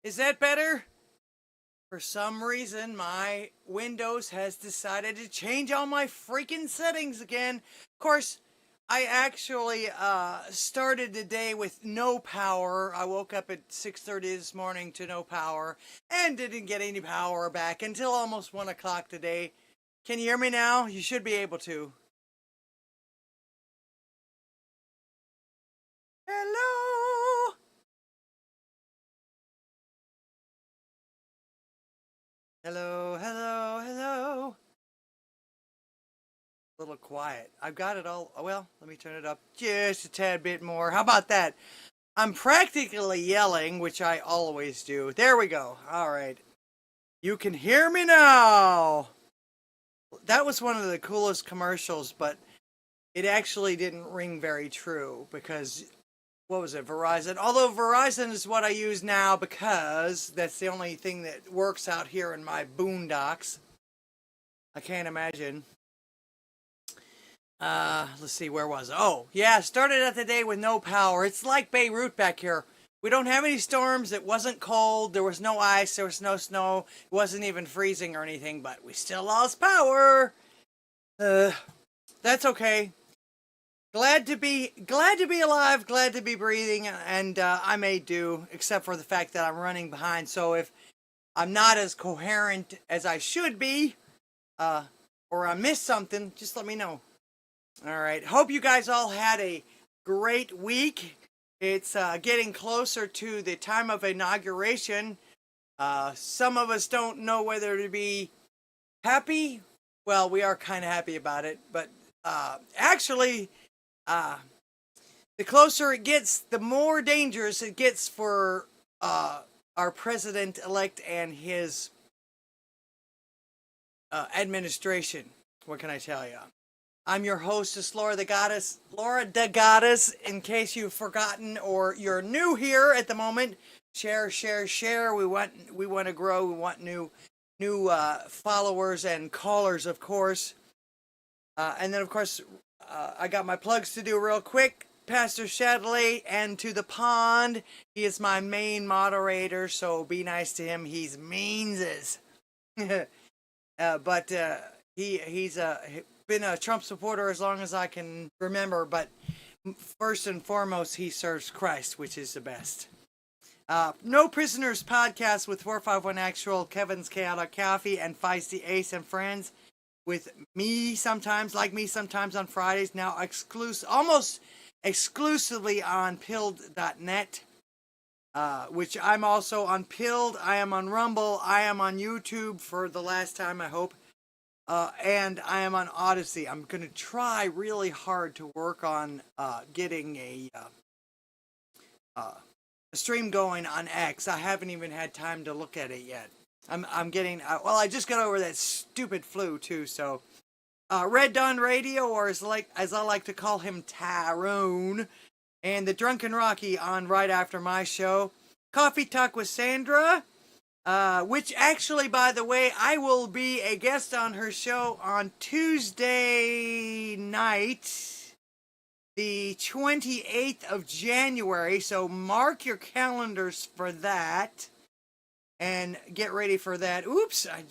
Is that better? For some reason, my Windows has decided to change all my freaking settings again. Of course, I actually started the day with no power. I woke up at 6:30 this morning to no power and didn't get any power back until almost 1 o'clock today. Can you hear me now? You should be able to. Hello? Hello, hello, hello. A little quiet. I've got it all. Well, let me turn it up just a tad bit more. How about that? I'm practically yelling, which I always do. There we go. All right. You can hear me now. That was one of the coolest commercials, but it actually didn't ring very true because, what was it, Verizon? Although Verizon is what I use now because that's the only thing that works out here in my boondocks. I can't imagine. Let's see, where was it? Oh, yeah, started out the day with no power. It's like Beirut back here. We don't have any storms. It wasn't cold. There was no ice. There was no snow. It wasn't even freezing or anything, but we still lost power. That's okay. Glad to be alive, glad to be breathing, and I may do, except for the fact that I'm running behind. So if I'm not as coherent as I should be, or I missed something, just let me know. All right. Hope you guys all had a great week. It's getting closer to the time of inauguration. Some of us don't know whether to be happy. Well, we are kind of happy about it, but actually, the closer it gets, the more dangerous it gets for our president-elect and his administration. What can I tell you? I'm your hostess, Laura the Goddess. In case you've forgotten or you're new here at the moment, share. We want to grow. We want new followers and callers, of course. And then, of course, I got my plugs to do real quick. Pastor Shadley and To the Pond. He is my main moderator, so be nice to him. He's meanses. But he's been a Trump supporter as long as I can remember. But first and foremost, he serves Christ, which is the best. No Prisoners podcast with 451 Actual, Kevin's Chaotic Coffee, and Feisty Ace and Friends. With me sometimes on Fridays, now almost exclusively on pilled.net, which I'm also on Pilled. I am on Rumble. I am on YouTube for the last time, I hope. And I am on Odysee. I'm going to try really hard to work on getting a stream going on X. I haven't even had time to look at it yet. I'm getting, well, I just got over that stupid flu too, so, Red Dawn Radio, or as I like to call him, Tyrone, and the Drunken Rocky on right after my show, Coffee Talk with Sandra, which actually, by the way, I will be a guest on her show on Tuesday night, the 28th of January, so mark your calendars for that. And get ready for that. Oops, I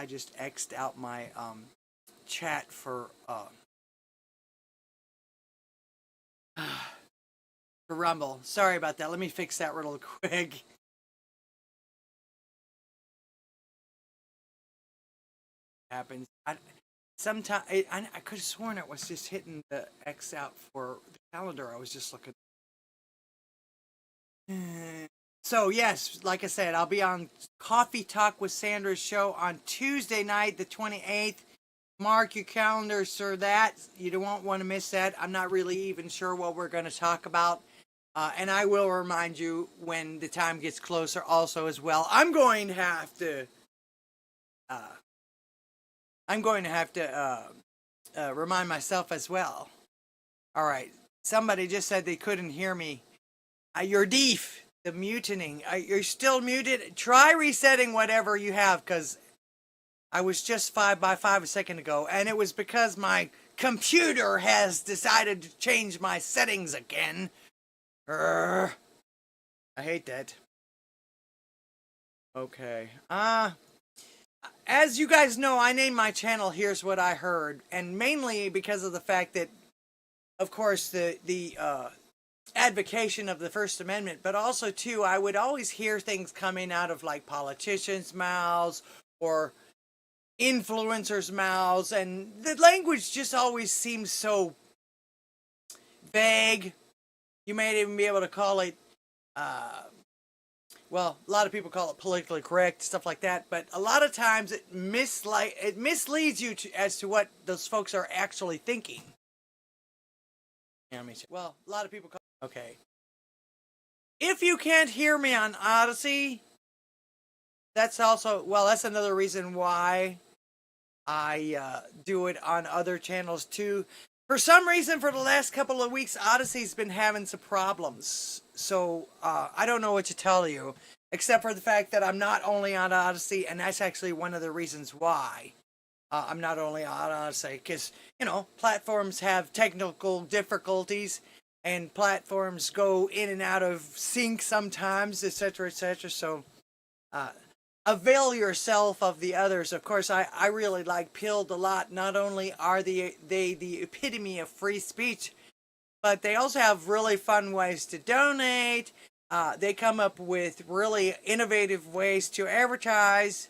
just X'd out my chat for Rumble. Sorry about that. Let me fix that real quick. Happens. I could have sworn it was just hitting the X out for the calendar. I was just looking. So, yes, like I said, I'll be on Coffee Talk with Sandra's show on Tuesday night, the 28th. Mark your calendars for that. You don't want to miss that. I'm not really even sure what we're going to talk about. And I will remind you when the time gets closer also as well. I'm going to have to remind myself as well. All right. Somebody just said they couldn't hear me. You're deaf. The mutating. You're still muted. Try resetting whatever you have, because I was just 5x5 a second ago, and it was because my computer has decided to change my settings again. Urgh. I hate that. Okay. As you guys know, I named my channel Here's What I Heard, and mainly because of the fact that, of course, the advocation of the First Amendment, but also too, I would always hear things coming out of like politicians' mouths or influencers' mouths, and the language just always seems so vague. You may even be able to call it, well, a lot of people call it politically correct, stuff like that, but a lot of times it misleads you as to what those folks are actually thinking. Well, a lot of people call okay. If you can't hear me on Odysee, that's also, well, that's another reason why I do it on other channels too. For some reason, for the last couple of weeks, Odysee's been having some problems. So, I don't know what to tell you, except for the fact that I'm not only on Odysee, and that's actually one of the reasons why I'm not only on Odysee, because, you know, platforms have technical difficulties, and platforms go in and out of sync sometimes, etc., etc. So, avail yourself of the others. Of course, I really like Pilled a lot. Not only are they the epitome of free speech, but they also have really fun ways to donate. They come up with really innovative ways to advertise.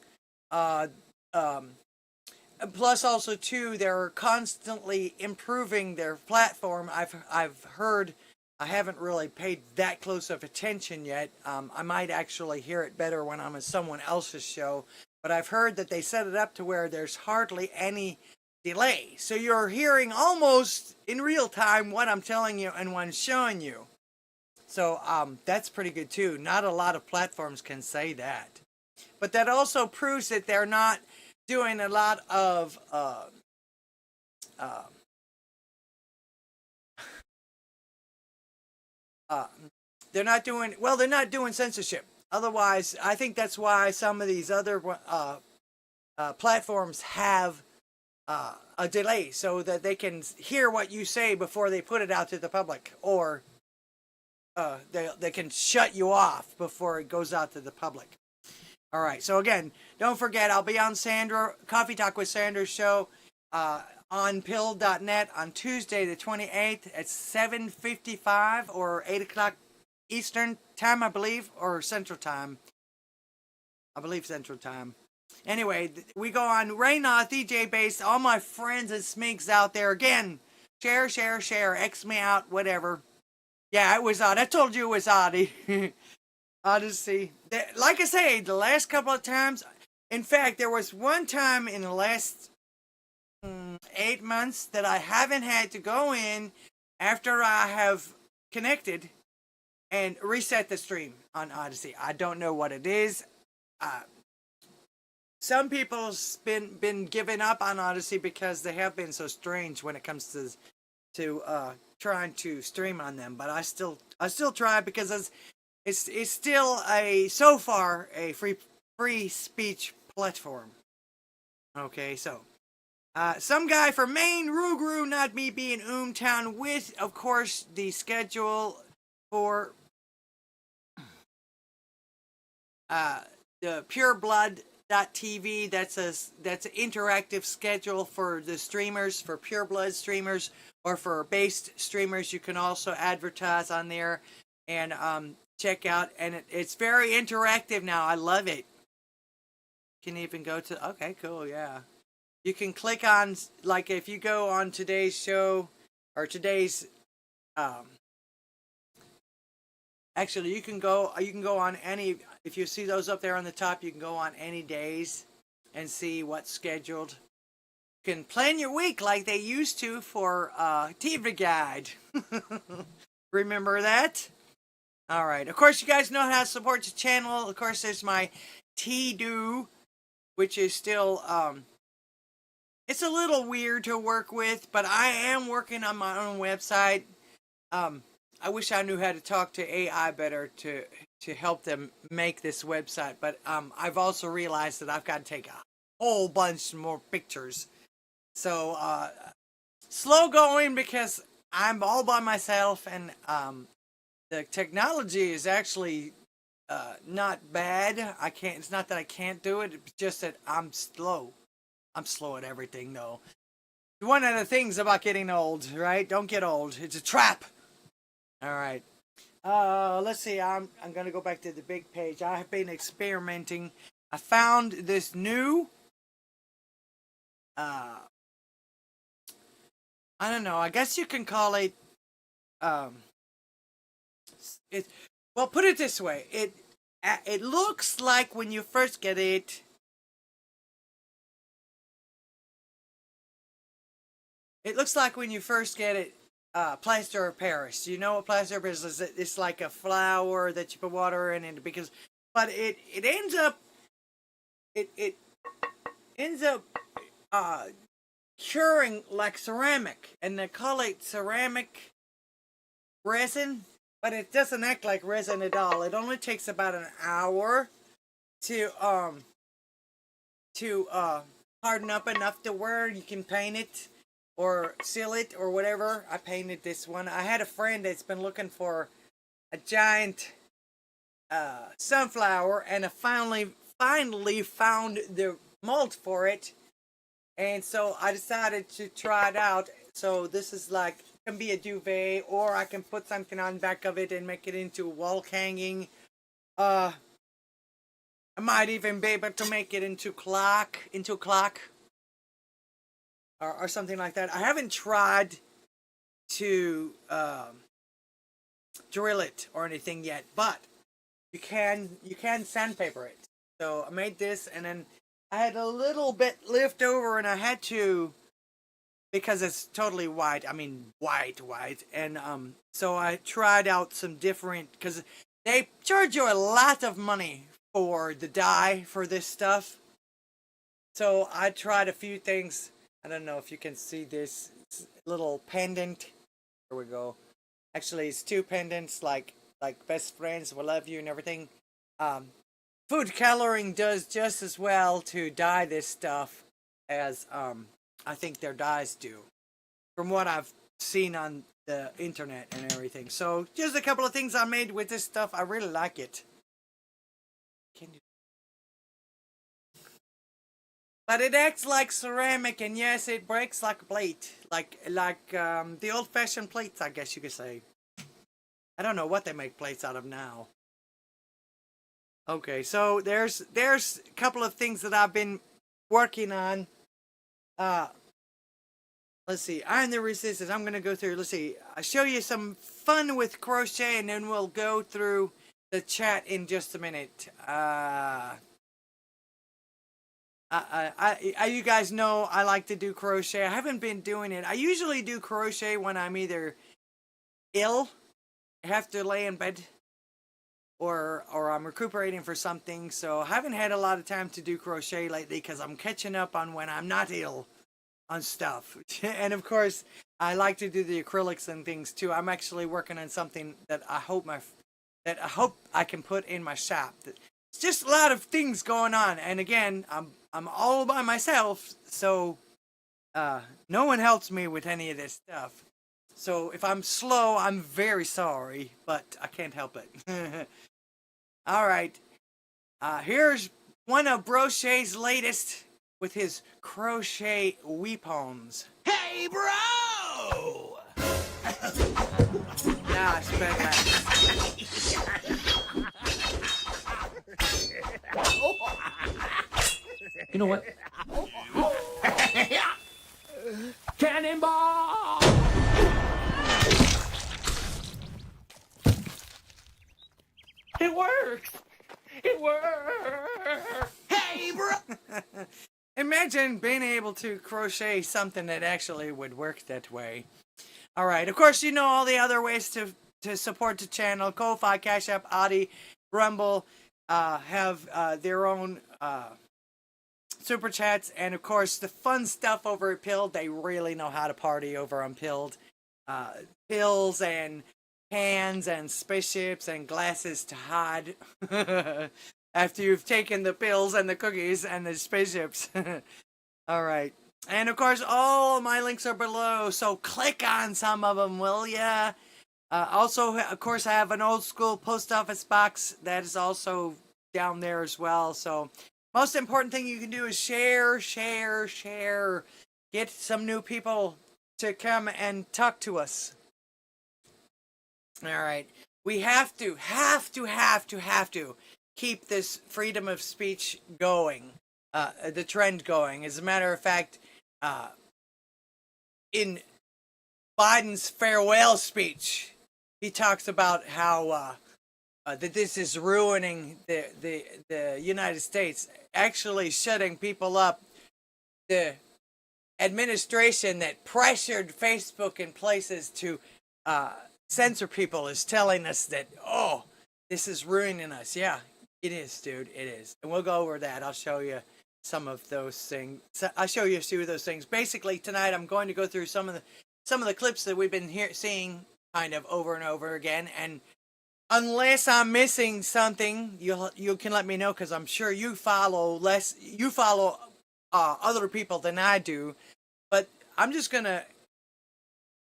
Plus, also too, they're constantly improving their platform. I've heard. I haven't really paid that close of attention yet. I might actually hear it better when I'm on someone else's show. But I've heard that they set it up to where there's hardly any delay. So you're hearing almost in real time what I'm telling you and what I'm showing you. So that's pretty good too. Not a lot of platforms can say that. But that also proves that they're not doing a lot of they're not doing censorship. Otherwise, I think that's why some of these other platforms have a delay, so that they can hear what you say before they put it out to the public, or they can shut you off before it goes out to the public. All right. So again, don't forget, I'll be on Sandra Coffee Talk with Sandra show on pill.net on Tuesday the 28th at 7:55 or 8 o'clock Eastern time, I believe, or Central time. I believe Central time. Anyway, we go on Raynaud, DJ Base, all my friends and sminks out there. Again, share, X me out, whatever. Yeah, it was odd. I told you it was odd. Odysee. Like I say, the last couple of times, in fact, there was one time in the last 8 months that I haven't had to go in after I have connected and reset the stream on Odysee. I don't know what it is. Some people's been giving up on Odysee because they have been so strange when it comes to trying to stream on them. But I still try, because it's still so far a free speech platform. Okay, so some guy from Maine, Rugru, not me, being Town, with, of course, the schedule for the pureblood.tv. That's an interactive schedule for the streamers, for pureblood streamers, or for based streamers. You can also advertise on there and check out, and it's very interactive now. I love it. You can even go to, okay, cool, yeah. You can click on, like, if you go on today's show, or today's, actually, you can go on any, if you see those up there on the top, you can go on any days and see what's scheduled. You can plan your week like they used to for TV Guide. Remember that? All right. Of course, you guys know how to support the channel. Of course, there's my T2MA, which is still, it's a little weird to work with, but I am working on my own website. I wish I knew how to talk to AI better to help them make this website, but I've also realized that I've got to take a whole bunch more pictures. So, slow going, because I'm all by myself, and the technology is actually not bad. I can't. It's not that I can't do it. It's just that I'm slow. I'm slow at everything, though. One of the things about getting old, right? Don't get old. It's a trap. All right. Let's see. I'm gonna go back to the big page. I have been experimenting. I found this new. I don't know. I guess you can call it. It. Well, put it this way. It looks like when you first get it. It looks like when you first get it, plaster of Paris. You know what plaster of Paris is? It's like a flour that you put water in, and but it ends up, it ends up curing like ceramic, and they call it ceramic resin, but it doesn't act like resin at all. It only takes about an hour to harden up enough to where you can paint it or seal it or whatever. I painted this one. I had a friend that's been looking for a giant sunflower, and I finally found the mold for it, and so I decided to try it out. So this is like, can be a duvet, or I can put something on the back of it and make it into wall hanging. I might even be able to make it into a clock, or something like that. I haven't tried to drill it or anything yet, but you can sandpaper it. So I made this, and then I had a little bit left over, and I had to, because it's totally white. I mean white, and so I tried out some different, because they charge you a lot of money for the dye for this stuff. So I tried a few things. I don't know if you can see this little pendant. Here we go. Actually, it's two pendants, like best friends will love you and everything. Food coloring does just as well to dye this stuff as I think their dyes do, from what I've seen on the internet and everything. So just a couple of things I made with this stuff. I really like it. But it acts like ceramic, and yes, it breaks like a plate, like the old-fashioned plates, I guess you could say. I don't know what they make plates out of now. Okay, so there's a couple of things that I've been working on. Let's see, Iron the Resistance. I'm gonna go through. Let's see, I'll show you some fun with crochet, and then we'll go through the chat in just a minute. You guys know I like to do crochet. I haven't been doing it. I usually do crochet when I'm either ill, have to lay in bed, or I'm recuperating for something. So I haven't had a lot of time to do crochet lately, because I'm catching up on when I'm not ill on stuff. And of course, I like to do the acrylics and things too. I'm actually working on something that I hope I can put in my shop. It's just a lot of things going on, and again, I'm all by myself, so no one helps me with any of this stuff. So if I'm slow, I'm very sorry, but I can't help it. All right, here's one of Brochet's latest with his crochet weapons. Hey, bro! Nah, it's better. You know what? Cannonball! It works! It works! Hey, bro! Imagine being able to crochet something that actually would work that way. All right, of course, you know all the other ways to support the channel. Ko-Fi, Cash App, Odysee, Rumble have their own super chats, and of course the fun stuff over at Pilled. They really know how to party over on Pilled. Pills and pans and spaceships and glasses to hide after you've taken the pills and the cookies and the spaceships. All right, and of course all my links are below, so click on some of them, will ya? Also, of course, I have an old school post office box that is also down there as well. So, most important thing you can do is share, share, share. Get some new people to come and talk to us. All right. We have to keep this freedom of speech going, the trend going. As a matter of fact, in Biden's farewell speech, he talks about how that this is ruining the United States, actually shutting people up. The administration that pressured Facebook and places to censor people is telling us that, oh, this is ruining us. Yeah, it is, dude. It is. And we'll go over that. I'll show you some of those things. I'll show you a few of those things. Basically, tonight I'm going to go through some of the clips that we've been seeing kind of over and over again. And unless I'm missing something, you can let me know, because I'm sure you follow other people than I do. But I'm just gonna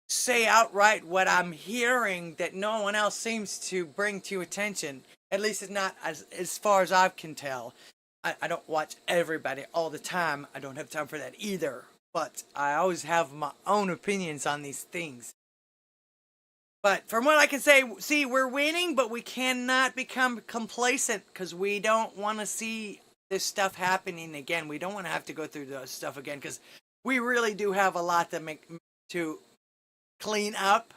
say outright what I'm hearing that no one else seems to bring to attention. At least it's not as far as I can tell. I don't watch everybody all the time. I don't have time for that either. But I always have my own opinions on these things. But from what I can see, we're winning, but we cannot become complacent, because we don't want to see this stuff happening again. We don't want to have to go through this stuff again, because we really do have a lot to clean up.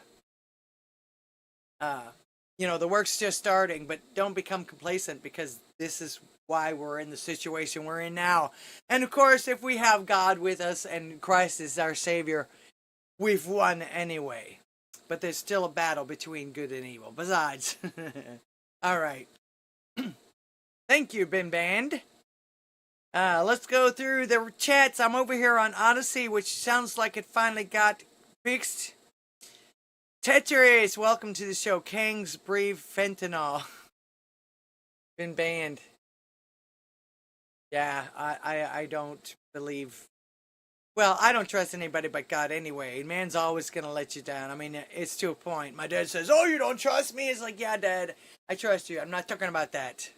The work's just starting, but don't become complacent, because this is why we're in the situation we're in now. And of course, if we have God with us and Christ is our Savior, we've won anyway. But there's still a battle between good and evil. Besides. All right. Thank you, Ben Band. Let's go through the chats. I'm over here on Odysee, which sounds like it finally got fixed. Tetris, welcome to the show. Kang's Brave Fentanyl. Been banned. Yeah, I don't believe. Well, I don't trust anybody but God anyway. Man's always going to let you down. I mean, it's to a point. My dad says, oh, you don't trust me? It's like, yeah, Dad, I trust you. I'm not talking about that.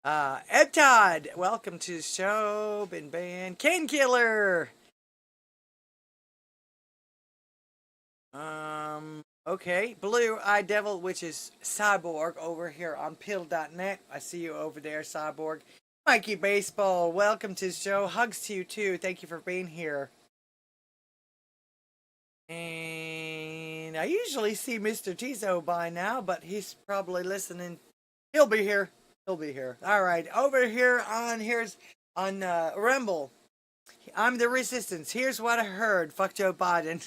Ed Todd, welcome to the show. Been banned. Cane Killer. Okay. Blue Eye Devil, which is Cyborg over here on pill.net. I see you over there, Cyborg. Mikey Baseball, welcome to the show. Hugs to you too. Thank you for being here. And I usually see Mr. Tizo by now, but he's probably listening. He'll be here. He'll be here. All right. Over here on Rumble. I'm the Resistance. Here's what I heard. Fuck Joe Biden.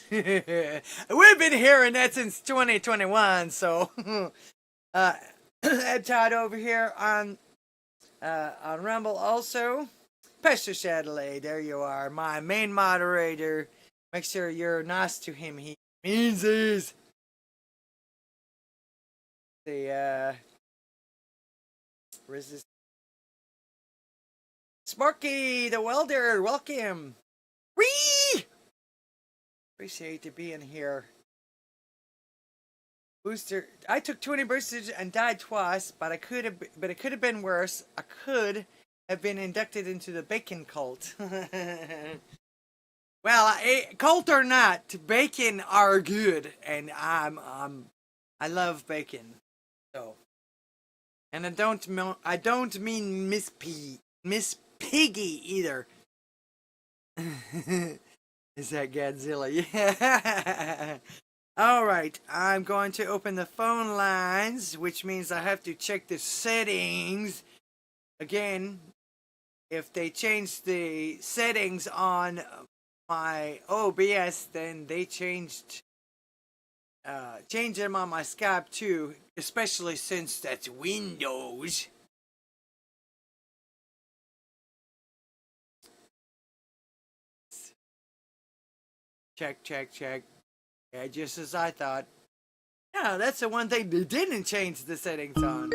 We've been hearing that since 2021. So, Ed Todd over here on Rumble also. Pastor Chatelet, there you are. My main moderator. Make sure you're nice to him. He means this. The Resist. Sparky the Welder, welcome. Whee! Appreciate you being here. Booster. I took 20 boosters and died twice, but it could have been worse. I could have been inducted into the bacon cult. Well, cult or not, bacon are good, and I love bacon. So, and I don't mean Miss Piggy either. Is that Godzilla? Yeah. All right, I'm going to open the phone lines, which means I have to check the settings. Again, if they change the settings on my OBS, then they changed them on my Skype too, especially since that's Windows. Check. Yeah, just as I thought. Yeah, that's the one thing they didn't change the settings on.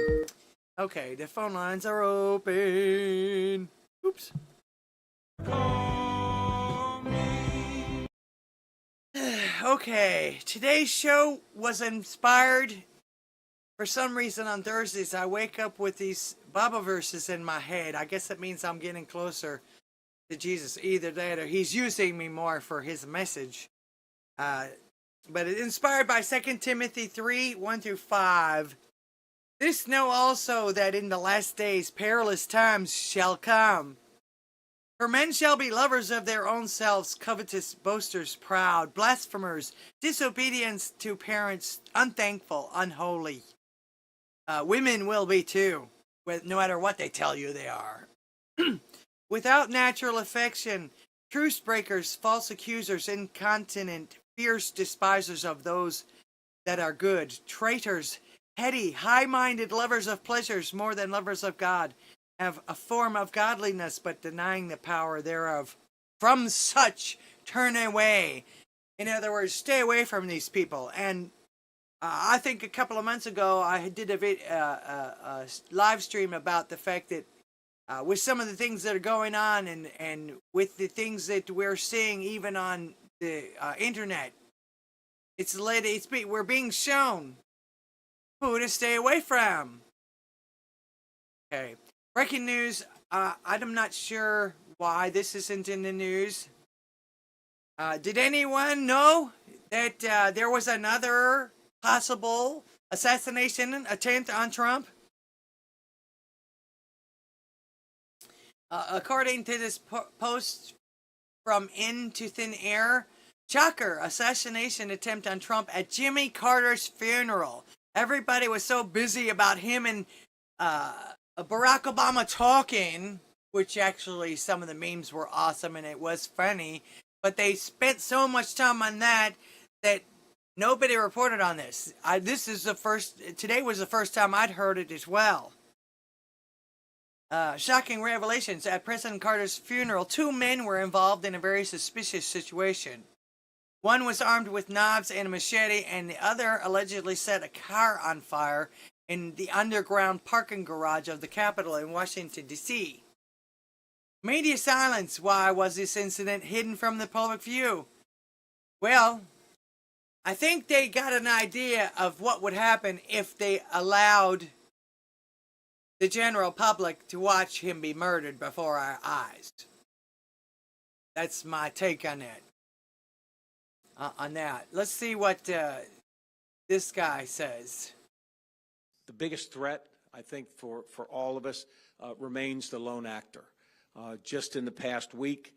Okay, the phone lines are open. Oops. Call me. Okay, today's show was inspired for some reason on Thursdays. I wake up with these Bible verses in my head. I guess that means I'm getting closer to Jesus. Either that or he's using me more for his message. But it's inspired by 2 Timothy 3, 1 through 5. This know also that in the last days perilous times shall come. For men shall be lovers of their own selves, covetous, boasters, proud, blasphemers, disobedient to parents, unthankful, unholy. Women will be too, no matter what they tell you they are. Without natural affection, truce breakers, false accusers, incontinent, fierce despisers of those that are good, traitors, heady, high-minded, lovers of pleasures more than lovers of God, have a form of godliness, but denying the power thereof. From such turn away. In other words, stay away from these people. And I think a couple of months ago, I did a live stream about the fact that with some of the things that are going on and with the things that we're seeing even on the internet, we're being shown who to stay away from. Okay. Breaking news, I'm not sure why this isn't in the news. Did anyone know that there was another possible assassination attempt on Trump? According to this post from Into Thin Air, shocker, assassination attempt on Trump at Jimmy Carter's funeral. Everybody was so busy about him and Barack Obama talking, which actually some of the memes were awesome and it was funny, but they spent so much time on that nobody reported on this. Today was the first time I'd heard it as well. Shocking revelations at President Carter's funeral. 2 men were involved in a very suspicious situation. One was armed with knives and a machete, and the other allegedly set a car on fire in the underground parking garage of the Capitol in Washington, D.C. Media silence. Why was this incident hidden from the public view? Well, I think they got an idea of what would happen if they allowed the general public to watch him be murdered before our eyes. That's my take on that. Let's see what this guy says. The biggest threat, I think, for all of us remains the lone actor. Just in the past week,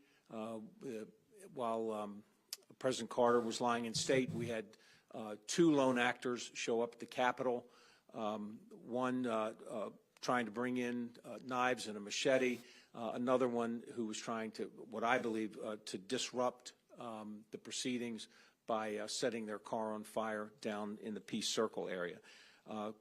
while President Carter was lying in state, we had 2 lone actors show up at the Capitol, one trying to bring in knives and a machete, another one who was trying to, what I believe, to disrupt the proceedings by setting their car on fire down in the Peace Circle area.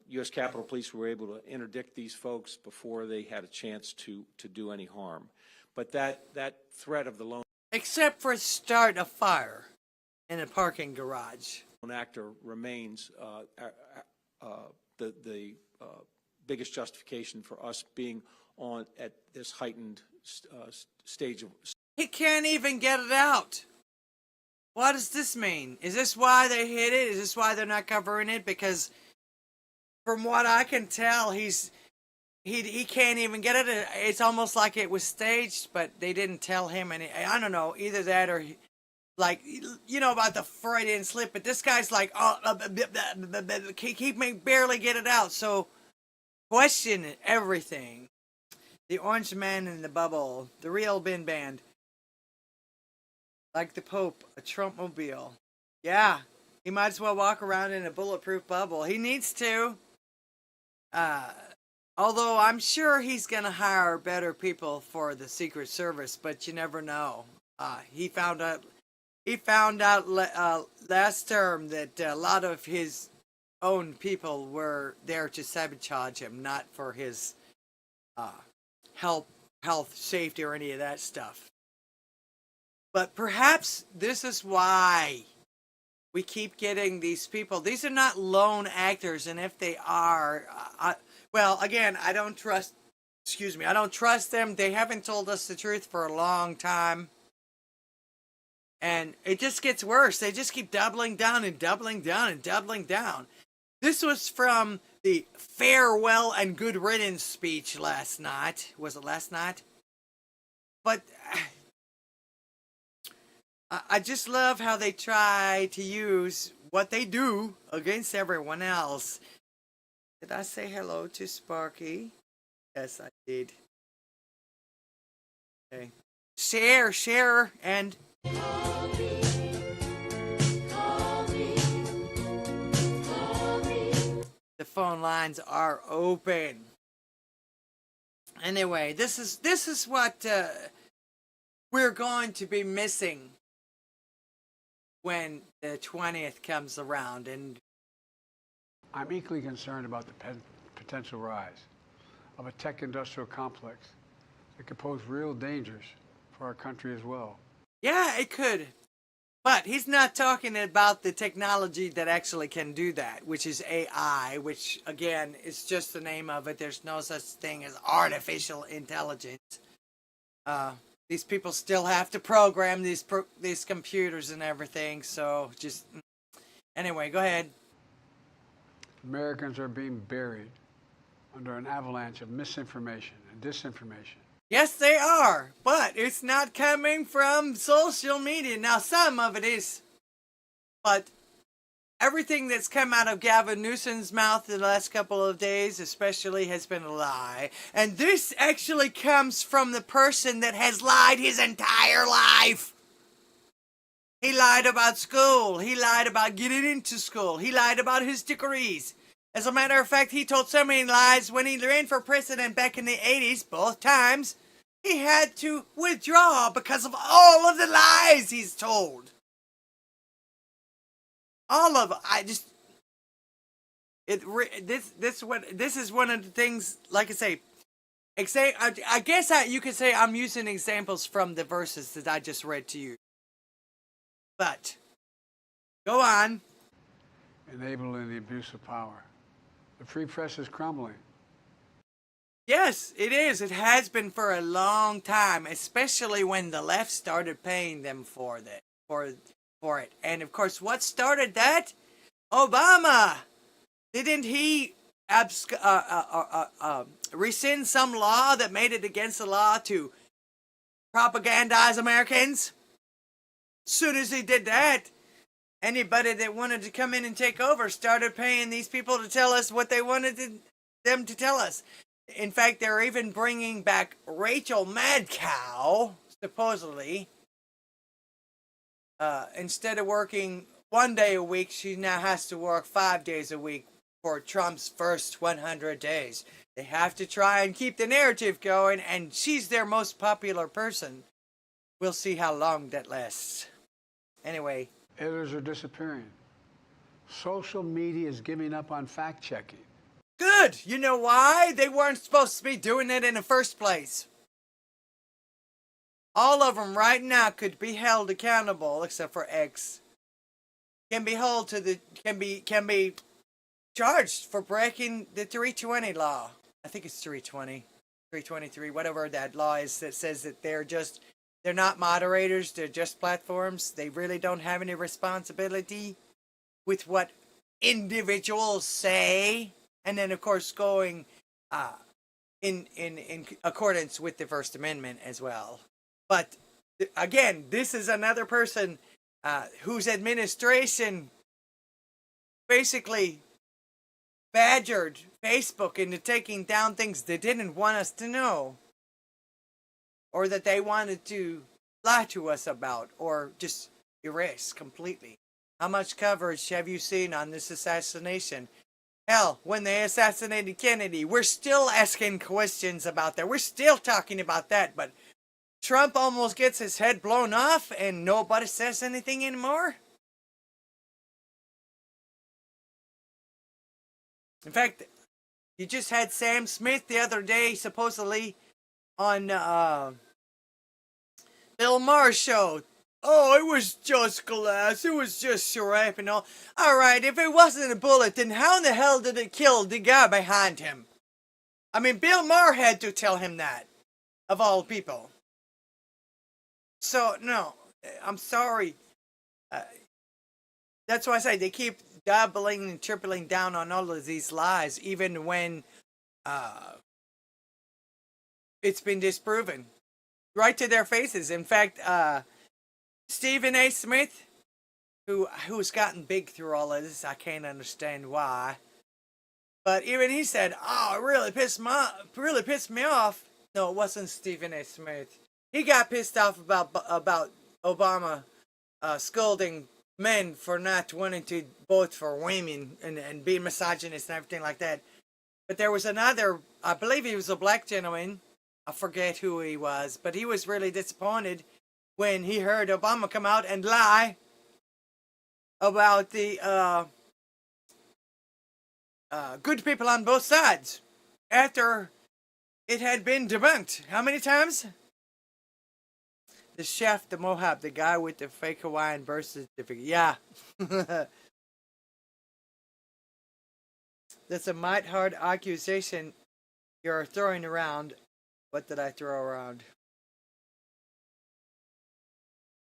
U.S. Capitol Police were able to interdict these folks before they had a chance to do any harm. But that threat of the lone Except for start a fire in a parking garage. actor remains the biggest justification for us being on at this heightened stage of. He can't even get it out. What does this mean? Is this why they hid it? Is this why they're not covering it? Because from what I can tell, he can't even get it. It's almost like it was staged, but they didn't tell him any. I don't know, either that or like, you know about the Freudian slip, but this guy's like, he may barely get it out. So question everything. The Orange Man in the Bubble, the real bin band. Like the Pope, a Trumpmobile. Yeah, he might as well walk around in a bulletproof bubble. He needs to. Although I'm sure he's going to hire better people for the Secret Service, but you never know. He found out last term that a lot of his own people were there to sabotage him, not for his health, safety, or any of that stuff. But perhaps this is why we keep getting these people. These are not lone actors, and if they are, well, again, I don't trust them. They haven't told us the truth for a long time. And it just gets worse. They just keep doubling down and doubling down and doubling down. This was from the farewell and good riddance speech last night. Was it last night? But I just love how they try to use what they do against everyone else. Did I say hello to Sparky? Yes, I did. Okay. Share, and... Call me. The phone lines are open. Anyway, this is what we're going to be missing when the 20th comes around. And I'm equally concerned about the potential rise of a tech-industrial complex that could pose real dangers for our country as well. yeah, it could. But he's not talking about the technology that actually can do that, which is AI, which, again, is just the name of it. There's no such thing as artificial intelligence. These people still have to program these computers and everything, so just... Anyway, go ahead. Americans are being buried under an avalanche of misinformation and disinformation. Yes, they are, but it's not coming from social media. Now, some of it is, but everything that's come out of Gavin Newsom's mouth the last couple of days especially has been a lie. And this actually comes from the person that has lied his entire life. He lied about school. He lied about getting into school. He lied about his degrees. As a matter of fact, he told so many lies when he ran for president back in the 80s, both times. He had to withdraw because of all of the lies he's told. All of it. This is one of the things. Like I say, I guess you could say I'm using examples from the verses that I just read to you. But go on. Enabling the abuse of power. The free press is crumbling. Yes, it is. It has been for a long time, especially when the left started paying them for it. And of course, what started that? Obama. Didn't he rescind some law that made it against the law to propagandize Americans? As soon as he did that, anybody that wanted to come in and take over started paying these people to tell us what they wanted them to tell us. In fact, they're even bringing back Rachel Madcow, supposedly. Instead of working 1 day a week, she now has to work 5 days a week for Trump's first 100 days. They have to try and keep the narrative going, and she's their most popular person. We'll see how long that lasts. Anyway. Editors are disappearing. Social media is giving up on fact-checking. Good! You know why? They weren't supposed to be doing it in the first place. All of them right now could be held accountable, except for X. Can be charged for breaking the 320 law. I think it's 320, 323, whatever that law is that says that they're not moderators, they're just platforms. They really don't have any responsibility with what individuals say. And then, of course, going in accordance with the First Amendment as well. But, again, this is another person whose administration basically badgered Facebook into taking down things they didn't want us to know. Or that they wanted to lie to us about. Or just erase completely. How much coverage have you seen on this assassination? Hell, when they assassinated Kennedy, we're still asking questions about that. We're still talking about that, but Trump almost gets his head blown off and nobody says anything anymore? In fact, you just had Sam Smith the other day, supposedly, on Bill Maher's show. Oh, it was just glass. It was just shrapnel. Alright, if it wasn't a bullet, then how in the hell did it kill the guy behind him? I mean, Bill Maher had to tell him that, of all people. So, no. I'm sorry. That's why I say they keep doubling and tripling down on all of these lies, even when it's been disproven. Right to their faces. In fact, Stephen A. Smith, who's gotten big through all of this, I can't understand why. But even he said, "Oh, it really pissed me off." No, it wasn't Stephen A. Smith. He got pissed off about Obama scolding men for not wanting to vote for women and being misogynist and everything like that. But there was another, I believe he was a black gentleman. I forget who he was, but he was really disappointed when he heard Obama come out and lie about the good people on both sides after it had been debunked. How many times? The chef, the Mohawk, the guy with the fake Hawaiian birth certificate. Yeah. That's a might hard accusation you're throwing around. What did I throw around?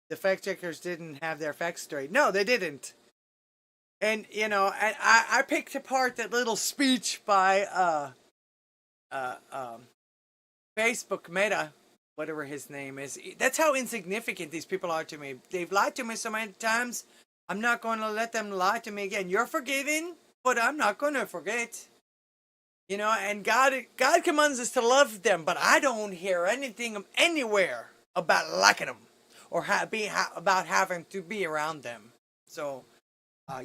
The fact checkers didn't have their facts straight. No, they didn't. And, you know, I picked apart that little speech by Facebook Meta, whatever his name is. That's how insignificant these people are to me. They've lied to me so many times. I'm not going to let them lie to me again. You're forgiven, but I'm not going to forget. You know, and God commands us to love them, but I don't hear anything anywhere about liking them or about having to be around them. So,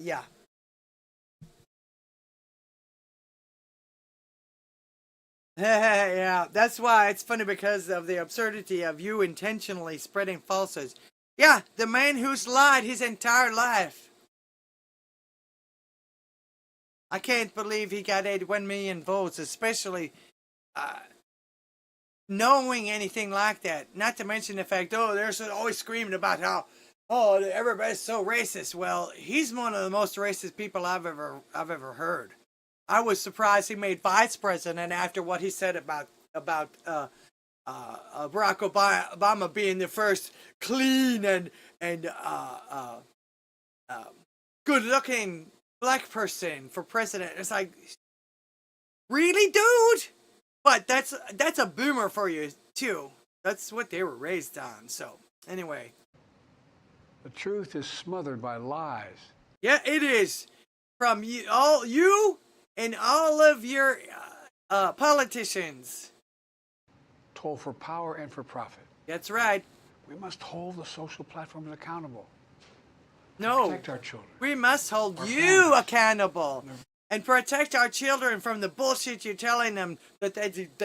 yeah. Yeah, that's why it's funny, because of the absurdity of you intentionally spreading falsehoods. Yeah, the man who's lied his entire life. I can't believe he got 81 million votes, especially knowing anything like that. Not to mention the fact, they're always screaming about how, everybody's so racist. Well, he's one of the most racist people I've ever heard. I was surprised he made vice president after what he said about Barack Obama being the first clean and good-looking black person for president. It's like, really, dude? But that's a boomer for you too. That's what they were raised on. So anyway, The truth is smothered by lies. yeah, it is. From you and all of your politicians. Told for power and for profit. That's right. We must hold the social platforms accountable. No, Protect our children. we must hold Our you families. accountable and protect our children from the bullshit you're telling them that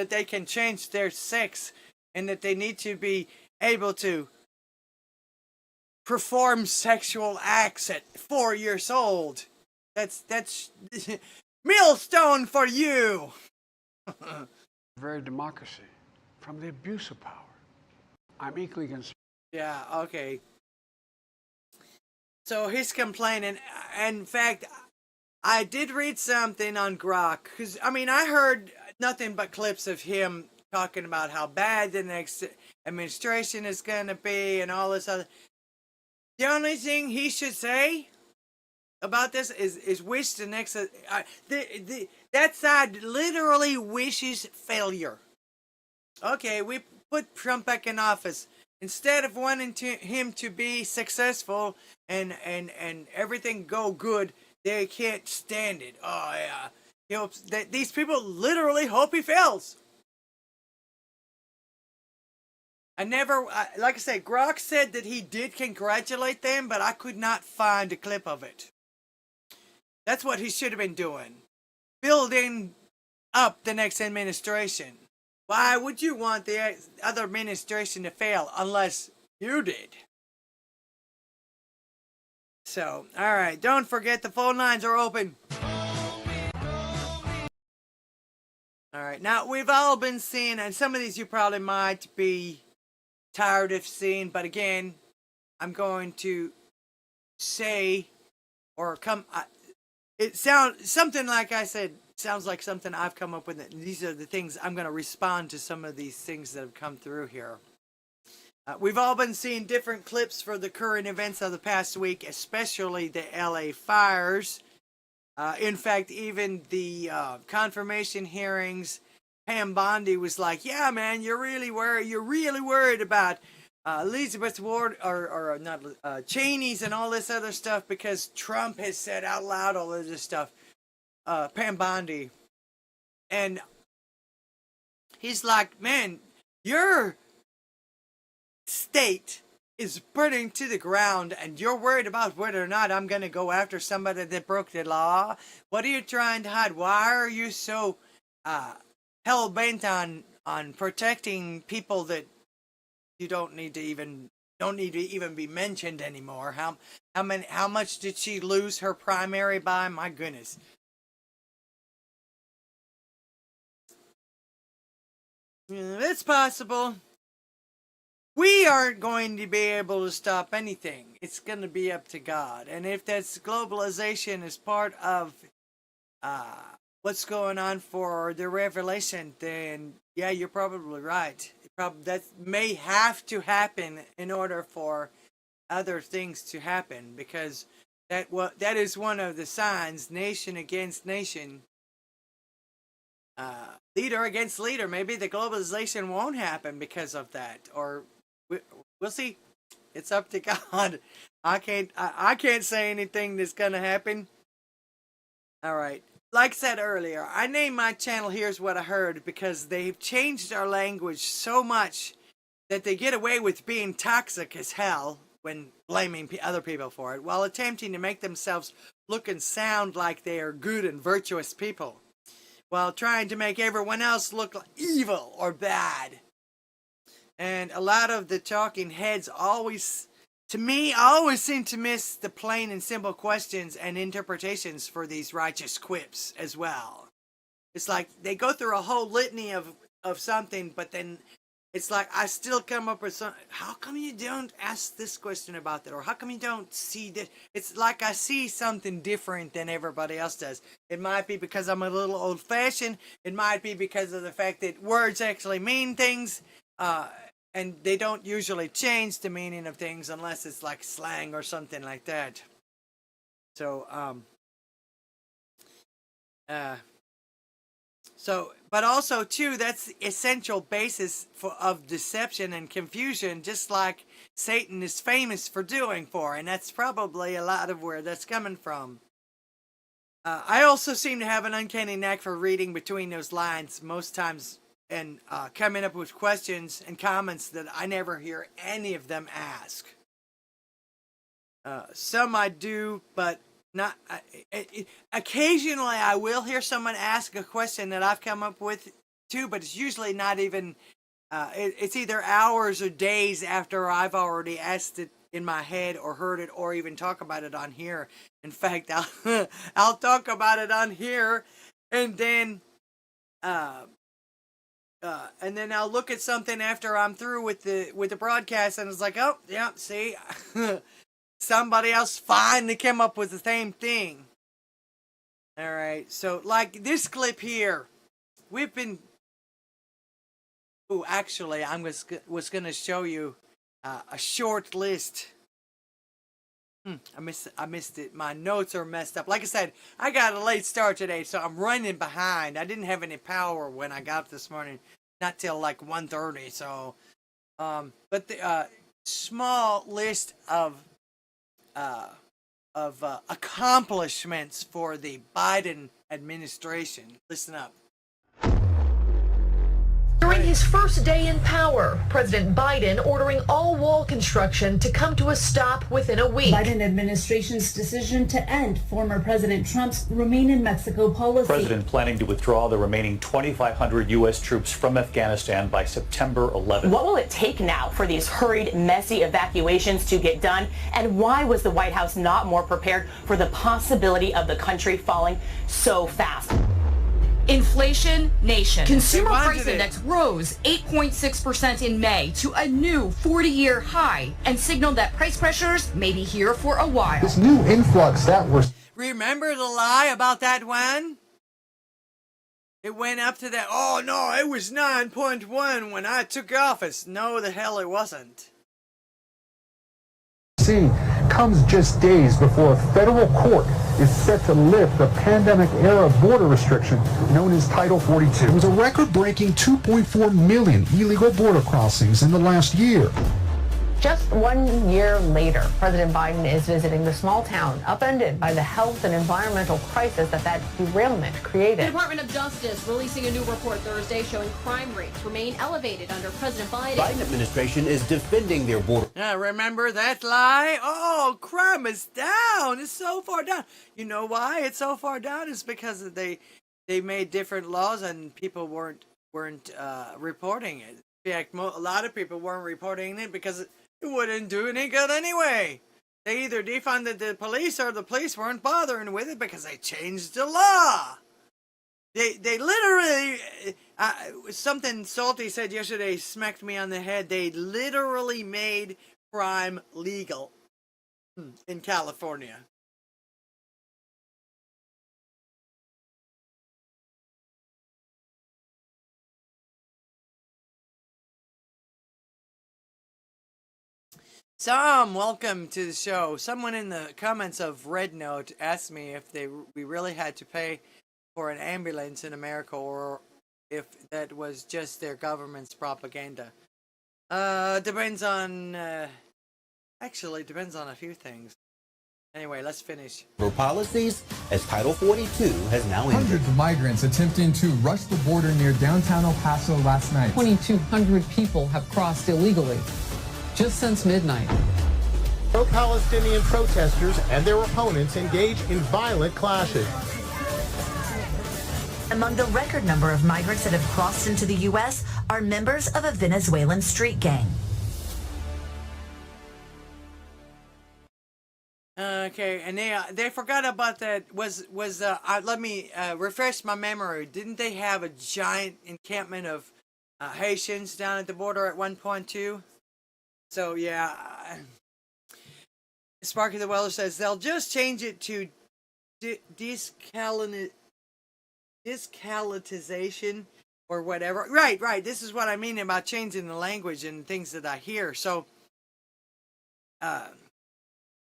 they can change their sex and that they need to be able to perform sexual acts at 4 years old. That's millstone for you. Very democracy from the abuse of power. I'm equally concerned. Yeah, okay. So he's complaining. In fact, I did read something on Grok, because, I mean, I heard nothing but clips of him talking about how bad the next administration is going to be and all this other. The only thing he should say about this is wish the next... that side literally wishes failure. Okay, we put Trump back in office. Instead of wanting him to be successful and everything go good, they can't stand it. Oh, yeah. He hopes that these people literally hope he fails. Like I said, Grok said that he did congratulate them, but I could not find a clip of it. That's what he should have been doing. Building up the next administration. Why would you want the other administration to fail unless you did? So, alright, don't forget the phone lines are open. Alright, now we've all been seeing, and some of these you probably might be tired of seeing, but again, I'm going to say, it sounds, something like I said, sounds like something I've come up with. These are the things I'm going to respond to, some of these things that have come through here. We've all been seeing different clips for the current events of the past week, especially the LA fires. In fact, even the confirmation hearings, Pam Bondi was like, "Yeah, man, you're really worried about Elizabeth Ward or not Cheney's and all this other stuff because Trump has said out loud all of this stuff." Pam Bondi, and he's like, "Man, your state is burning to the ground and you're worried about whether or not I'm going to go after somebody that broke the law? What are you trying to hide? Why are you so hell-bent on protecting people that you don't need to even be mentioned anymore? How much did she lose her primary by? My goodness." It's possible. We aren't going to be able to stop anything. It's going to be up to God. And if that's globalization is part of what's going on for the revelation, then yeah, you're probably right. That may have to happen in order for other things to happen, because that is one of the signs, nation against nation, leader against leader. Maybe the globalization won't happen because of that, or we'll see. It's up to God. I can't say anything that's gonna happen. All right. Like I said earlier, I named my channel Here's What I Heard because they've changed our language so much that they get away with being toxic as hell when blaming other people for it, while attempting to make themselves look and sound like they are good and virtuous people, while trying to make everyone else look like evil or bad. And a lot of the talking heads always seem to miss the plain and simple questions and interpretations for these righteous quips as well. It's like they go through a whole litany of something, but then it's like I still come up with something. How come you don't ask this question about that? Or how come you don't see this? It's like I see something different than everybody else does. It might be because I'm a little old-fashioned. It might be because of the fact that words actually mean things. And they don't usually change the meaning of things unless it's like slang or something like that. So, but also too, that's essential basis of deception and confusion, just like Satan is famous for doing and that's probably a lot of where that's coming from. I also seem to have an uncanny knack for reading between those lines most times, and coming up with questions and comments that I never hear any of them ask. Some I do, but not. Occasionally I will hear someone ask a question that I've come up with too, but it's usually not even, it's either hours or days after I've already asked it in my head or heard it or even talk about it on here. In fact, I'll talk about it on here and then I'll look at something after I'm through with the broadcast, and it's like, oh yeah, see, somebody else finally came up with the same thing. All right, so like this clip here, we've been. Oh, actually, I was gonna show you a short list. I missed it. My notes are messed up. Like I said, I got a late start today, so I'm running behind. I didn't have any power when I got up this morning, not till like 1:30. So, but the small list of accomplishments for the Biden administration. Listen up. During his first day in power, President Biden ordering all wall construction to come to a stop within a week. Biden administration's decision to end former President Trump's Remain in Mexico policy. President planning to withdraw the remaining 2,500 U.S. troops from Afghanistan by September 11th. What will it take now for these hurried, messy evacuations to get done? And why was the White House not more prepared for the possibility of the country falling so fast? Inflation nation. Consumer price it. index rose 8.6% in May to a new 40-year high and signaled that price pressures may be here for a while. This new influx that we're... Remember the lie about that one? It went up to that, oh no, it was 9.1 when I took office. No, the hell it wasn't. seeing comes just days before a federal court is set to lift the pandemic-era border restriction known as Title 42. It was a record-breaking 2.4 million illegal border crossings in the last year. Just 1 year later, President Biden is visiting the small town upended by the health and environmental crisis that derailment created. The Department of Justice releasing a new report Thursday showing crime rates remain elevated under President Biden. Biden administration is defending their border. Remember that lie? Oh, crime is down. It's so far down. You know why it's so far down? It's because they made different laws and people weren't reporting it. In fact, a lot of people weren't reporting it because it wouldn't do any good anyway. They either defunded the police or the police weren't bothering with it because they changed the law. They literally, something Salty said yesterday smacked me on the head. They literally made crime legal in California. Sam, welcome to the show. Someone in the comments of Red Note asked me if we really had to pay for an ambulance in America or if that was just their government's propaganda. Depends on, actually depends on a few things. Anyway, let's finish. For policies, as Title 42 has now ended. Hundreds of migrants attempting to rush the border near downtown El Paso last night. 2,200 people have crossed illegally just since midnight. Pro-Palestinian protesters and their opponents engage in violent clashes. Among the record number of migrants that have crossed into the U.S. are members of a Venezuelan street gang. Okay, and they forgot about that. Let me refresh my memory. Didn't they have a giant encampment of Haitians down at the border at one point too? So yeah, Sparky the Weller says they'll just change it to discalitization or whatever. Right. This is what I mean about changing the language and things that I hear. So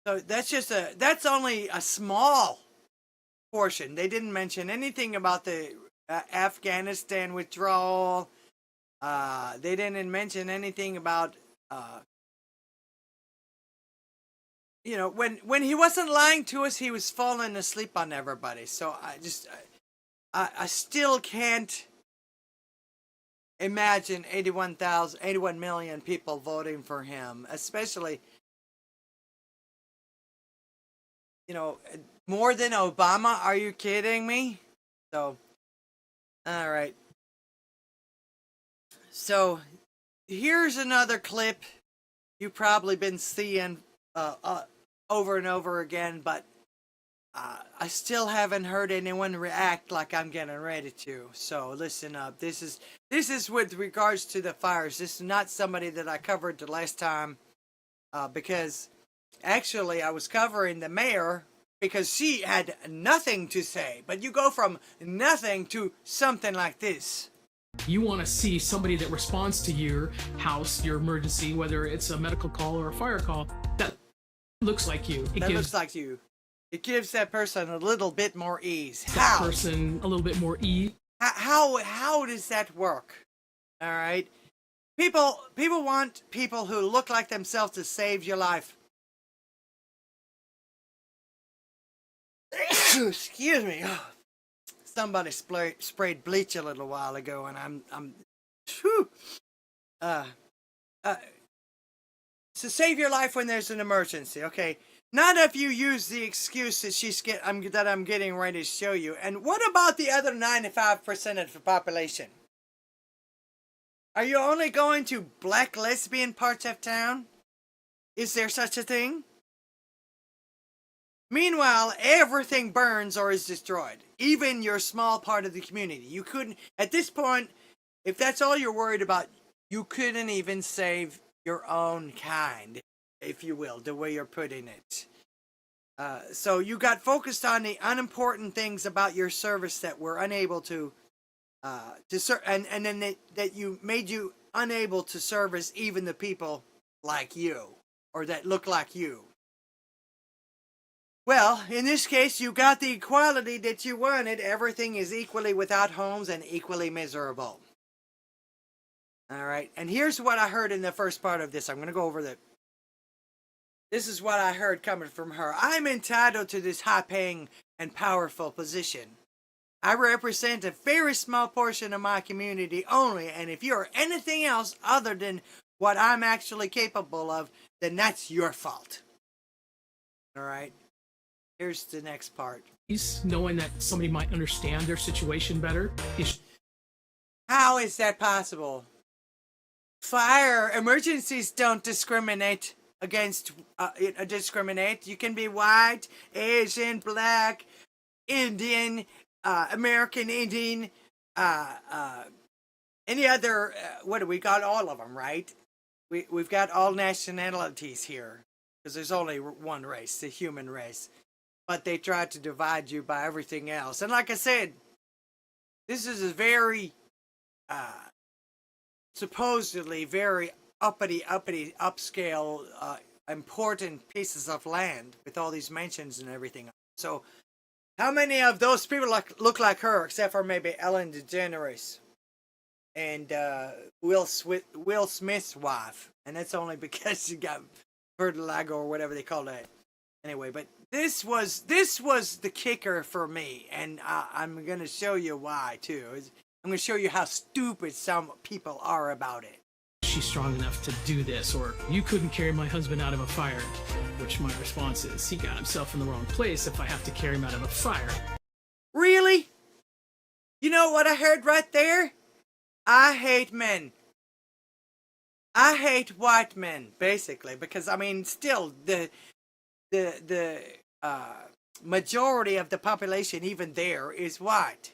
that's only a small portion. They didn't mention anything about the Afghanistan withdrawal. They didn't mention anything about when he wasn't lying to us, he was falling asleep on everybody. So I still can't imagine 81 million people voting for him, especially, more than Obama. Are you kidding me? So, all right. So, here's another clip you've probably been seeing over and over again, but I still haven't heard anyone react like I'm getting ready to. So listen up. This is with regards to the fires. This is not somebody that I covered the last time because actually I was covering the mayor because she had nothing to say. But you go from nothing to something like this. You want to see somebody that responds to your house, your emergency, whether it's a medical call or a fire call, that looks like you. Looks like you. It gives that person a little bit more ease. That person a little bit more ease. How does that work? All right. People want people who look like themselves to save your life. Excuse me. Somebody sprayed bleach a little while ago, and so save your life when there's an emergency, okay? None of you use the excuse that I'm getting ready to show you. And what about the other 95% of the population? Are you only going to black lesbian parts of town? Is there such a thing? Meanwhile, everything burns or is destroyed. Even your small part of the community. You couldn't, at this point, if that's all you're worried about, you couldn't even save your own kind, if you will, the way you're putting it. So you got focused on the unimportant things about your service that were unable to serve, and then that you made you unable to service even the people like you, or that look like you. Well, in this case, you got the equality that you wanted. Everything is equally without homes and equally miserable. All right, and here's what I heard in the first part of this. I'm going to go over the... This is what I heard coming from her. I'm entitled to this high-paying and powerful position. I represent a very small portion of my community only, and if you're anything else other than what I'm actually capable of, then that's your fault. All right, here's the next part. Knowing that somebody might understand their situation better. How is that possible? Fire emergencies don't discriminate against discriminate. You can be white, Asian, black, Indian, American Indian, any other. What do we got? All of them, right? We've got all nationalities here because there's only one race, the human race. But they try to divide you by everything else. And like I said, this is a very supposedly very uppity, upscale, important pieces of land with all these mansions and everything. So, how many of those people look like her, except for maybe Ellen DeGeneres and Will Smith's wife? And that's only because she got vertigo or whatever they call that. Anyway, but this was the kicker for me, and I'm going to show you why too. I'm going to show you how stupid some people are about it. She's strong enough to do this, or you couldn't carry my husband out of a fire, which my response is, he got himself in the wrong place if I have to carry him out of a fire. Really? You know what I heard right there? I hate men. I hate white men, basically, because I mean, still the majority of the population, even there, is white.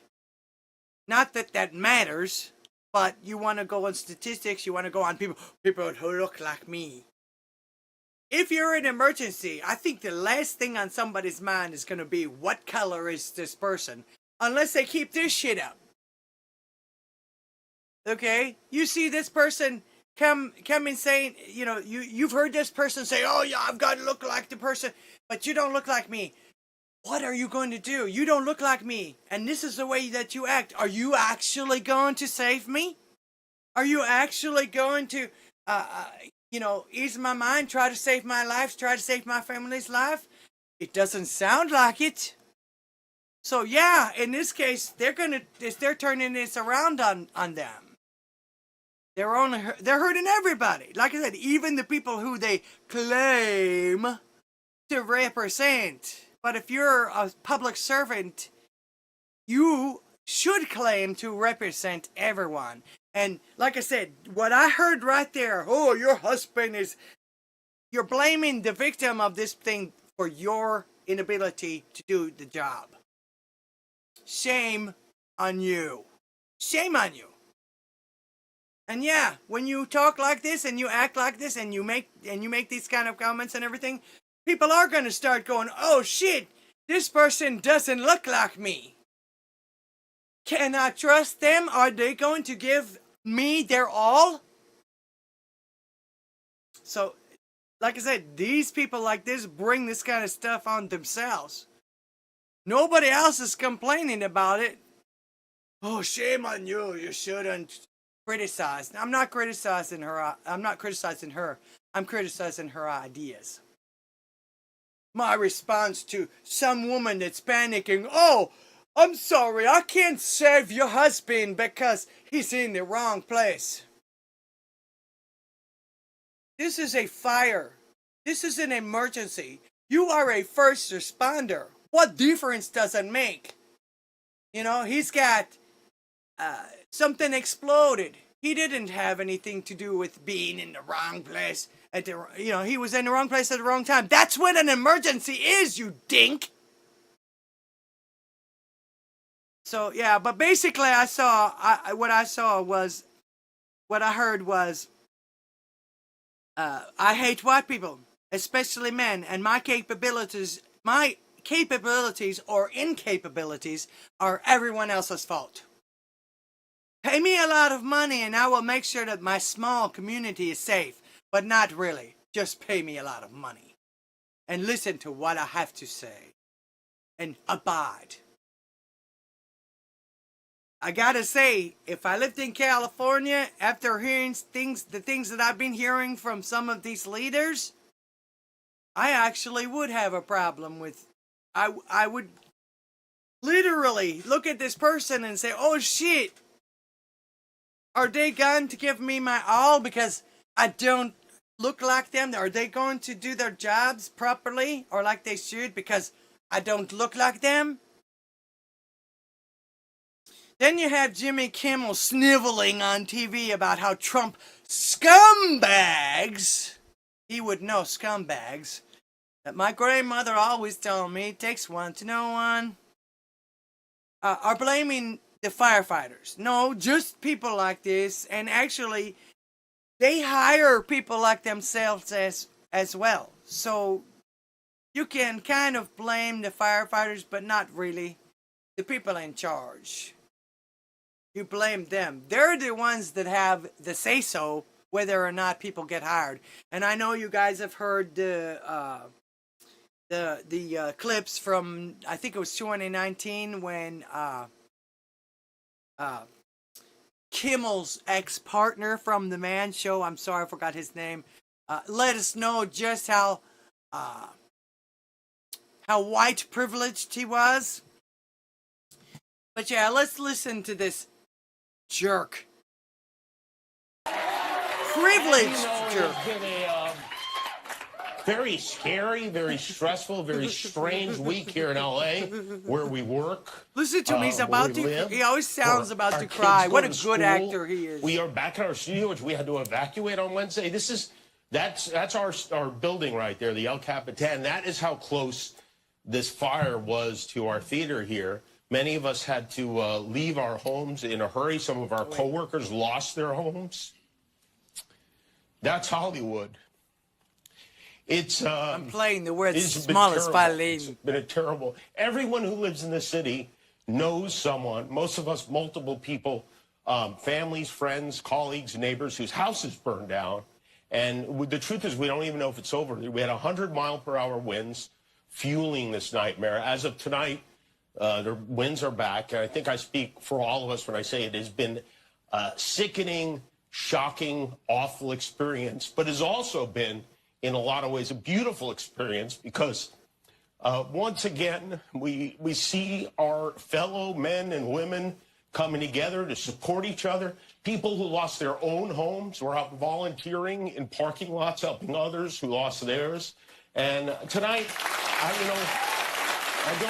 Not that that matters, but you want to go on statistics, you want to go on people who look like me. If you're in an emergency, I think the last thing on somebody's mind is going to be, what color is this person? Unless they keep this shit up. Okay? You see this person come and saying, you know, you've heard this person say, oh yeah, I've got to look like the person, but you don't look like me. What are you going to do? You don't look like me, and this is the way that you act. Are you actually going to save me? Are you actually going to, you know, ease my mind, try to save my life, try to save my family's life? It doesn't sound like it. So yeah, in this case, they're turning this around on them. They're hurting everybody. Like I said, even the people who they claim to represent. But if you're a public servant, you should claim to represent everyone. And like I said, what I heard right there, oh, your husband is... You're blaming the victim of this thing for your inability to do the job. Shame on you. Shame on you. And yeah, when you talk like this and you act like this and you make these kind of comments and everything, people are going to start going, oh shit, this person doesn't look like me. Can I trust them? Are they going to give me their all? So, like I said, these people like this bring this kind of stuff on themselves. Nobody else is complaining about it. Oh, shame on you. You shouldn't criticize. I'm not criticizing her. I'm criticizing her ideas. My response to some woman that's panicking, oh, I'm sorry, I can't save your husband because he's in the wrong place. This is a fire. This is an emergency. You are a first responder. What difference does it make? You know, he's got something exploded. He didn't have anything to do with being in the wrong place. He was in the wrong place at the wrong time. That's what an emergency is, you dink. So, yeah, but basically what I heard was, I hate white people, especially men, and my capabilities or incapabilities are everyone else's fault. Pay me a lot of money and I will make sure that my small community is safe. But not really. Just pay me a lot of money. and listen to what I have to say and abide. I gotta say, if I lived in California, after hearing the things that I've been hearing from some of these leaders, I actually would have a problem with, I would literally look at this person and say, oh shit, are they going to give me my all because I don't look like them? Are they going to do their jobs properly or like they should because I don't look like them? Then you have Jimmy Kimmel sniveling on TV about how Trump scumbags, he would know scumbags, that my grandmother always told me, it takes one to know one, are blaming the firefighters. No, just people like this, and actually, they hire people like themselves as well. So, you can kind of blame the firefighters, but not really the people in charge. You blame them. They're the ones that have the say-so whether or not people get hired. And I know you guys have heard the clips from, I think it was 2019 when Kimmel's ex-partner from The Man Show, I'm sorry I forgot his name, let us know just how white privileged he was. But yeah, let's listen to this jerk. Privileged jerk. Very scary, very stressful, very strange week here in LA where we work. Listen to him, he's about to, he always sounds about to cry. What a good actor he is. We are back in our studio, which we had to evacuate on Wednesday. That's our building right there, the El Capitan. That is how close this fire was to our theater here. Many of us had to leave our homes in a hurry. Some of our coworkers lost their homes. That's Hollywood. I'm playing the world's smallest violin. It's been a terrible. Everyone who lives in this city knows someone, most of us, multiple people, families, friends, colleagues, neighbors whose houses burned down. And the truth is we don't even know if it's over. We had 100-mile-per-hour winds fueling this nightmare. As of tonight, the winds are back. And I think I speak for all of us when I say it has been a sickening, shocking, awful experience, but has also been, in a lot of ways, a beautiful experience because once again, we see our fellow men and women coming together to support each other. People who lost their own homes were out volunteering in parking lots, helping others who lost theirs. And tonight, I don't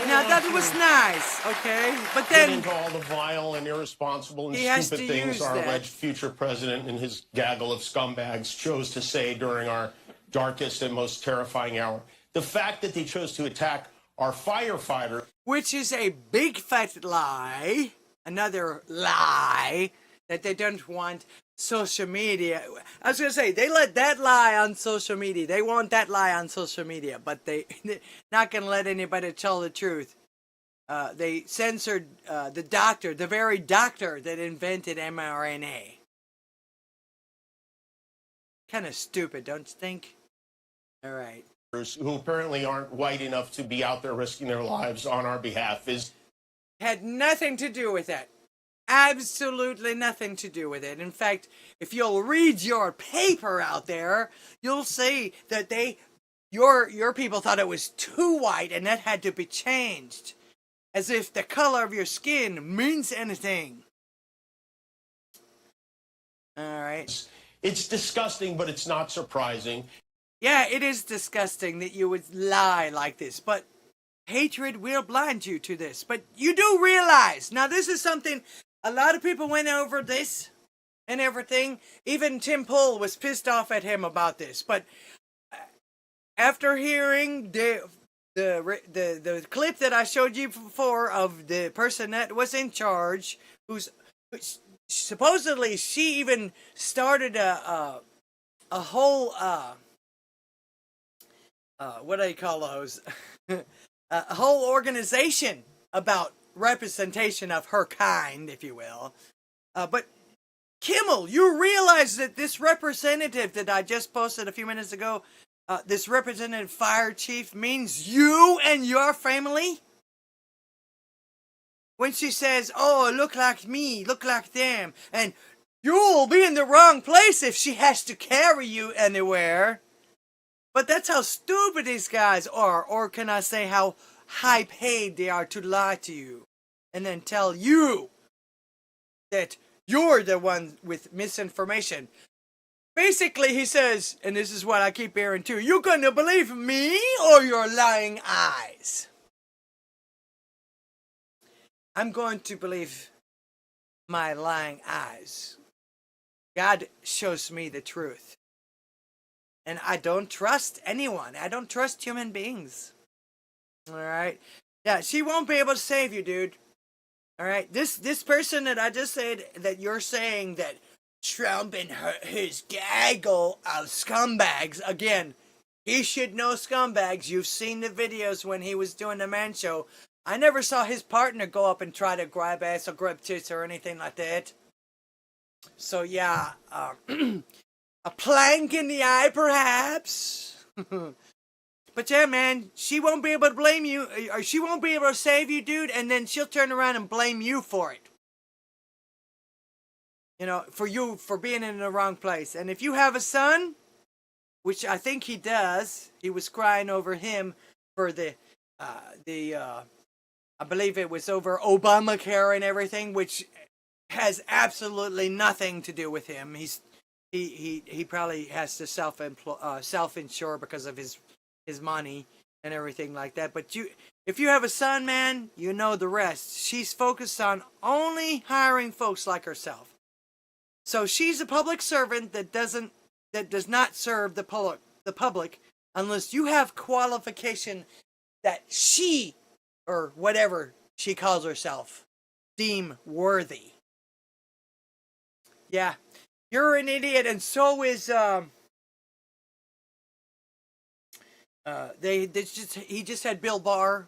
now that was nice, okay? But then get into all the vile and irresponsible and stupid things our alleged future president and his gaggle of scumbags chose to say during our darkest and most terrifying hour. The fact that they chose to attack our firefighter, which is a big fat lie, another lie that they don't want social media. I was going to say, they let that lie on social media. They want that lie on social media, but they're not going to let anybody tell the truth. They censored the doctor, the very doctor that invented mRNA. Kind of stupid, don't you think? All right. Who apparently aren't white enough to be out there risking their lives on our behalf had nothing to do with that. Absolutely nothing to do with it. In fact, if you'll read your paper out there, you'll see that your people thought it was too white and that had to be changed. As if the color of your skin means anything. All right. It's disgusting, but it's not surprising. Yeah, it is disgusting that you would lie like this, but hatred will blind you to this. But you do realize, now this is something, a lot of people went over this and everything. Even Tim Pool was pissed off at him about this. But after hearing the clip that I showed you before of the person that was in charge, who's supposedly she even started a whole what do you call those? A whole organization about representation of her kind, if you will. But Kimmel, you realize that this representative that I just posted a few minutes ago, this representative fire chief means you and your family? When she says, oh, look like me, look like them, and you'll be in the wrong place if she has to carry you anywhere. But that's how stupid these guys are, or can I say how high paid they are to lie to you and then tell you that you're the one with misinformation. Basically, he says, and this is what I keep hearing too, you gonna believe me or your lying eyes? I'm going to believe my lying eyes. God shows me the truth. And I don't trust anyone. I don't trust human beings. Alright? Yeah, she won't be able to save you, dude. Alright? This person that I just said that you're saying that Trump and his gaggle of scumbags, again, he should know scumbags. You've seen the videos when he was doing the man show. I never saw his partner go up and try to grab ass or grab tits or anything like that. So yeah, a plank in the eye perhaps. But yeah, man, she won't be able to blame you, or she won't be able to save you, dude, and then she'll turn around and blame you for it. You know, for being in the wrong place. And if you have a son, which I think he does, he was crying over him for I believe it was over Obamacare and everything, which has absolutely nothing to do with him. He probably has to self-insure because of his money and everything like that. But if you have a son, man, you know the rest. She's focused on only hiring folks like herself. So she's a public servant that does not serve the public unless you have qualification that she, or whatever she calls herself, deem worthy. Yeah, you're an idiot, and so is he just had Bill Burr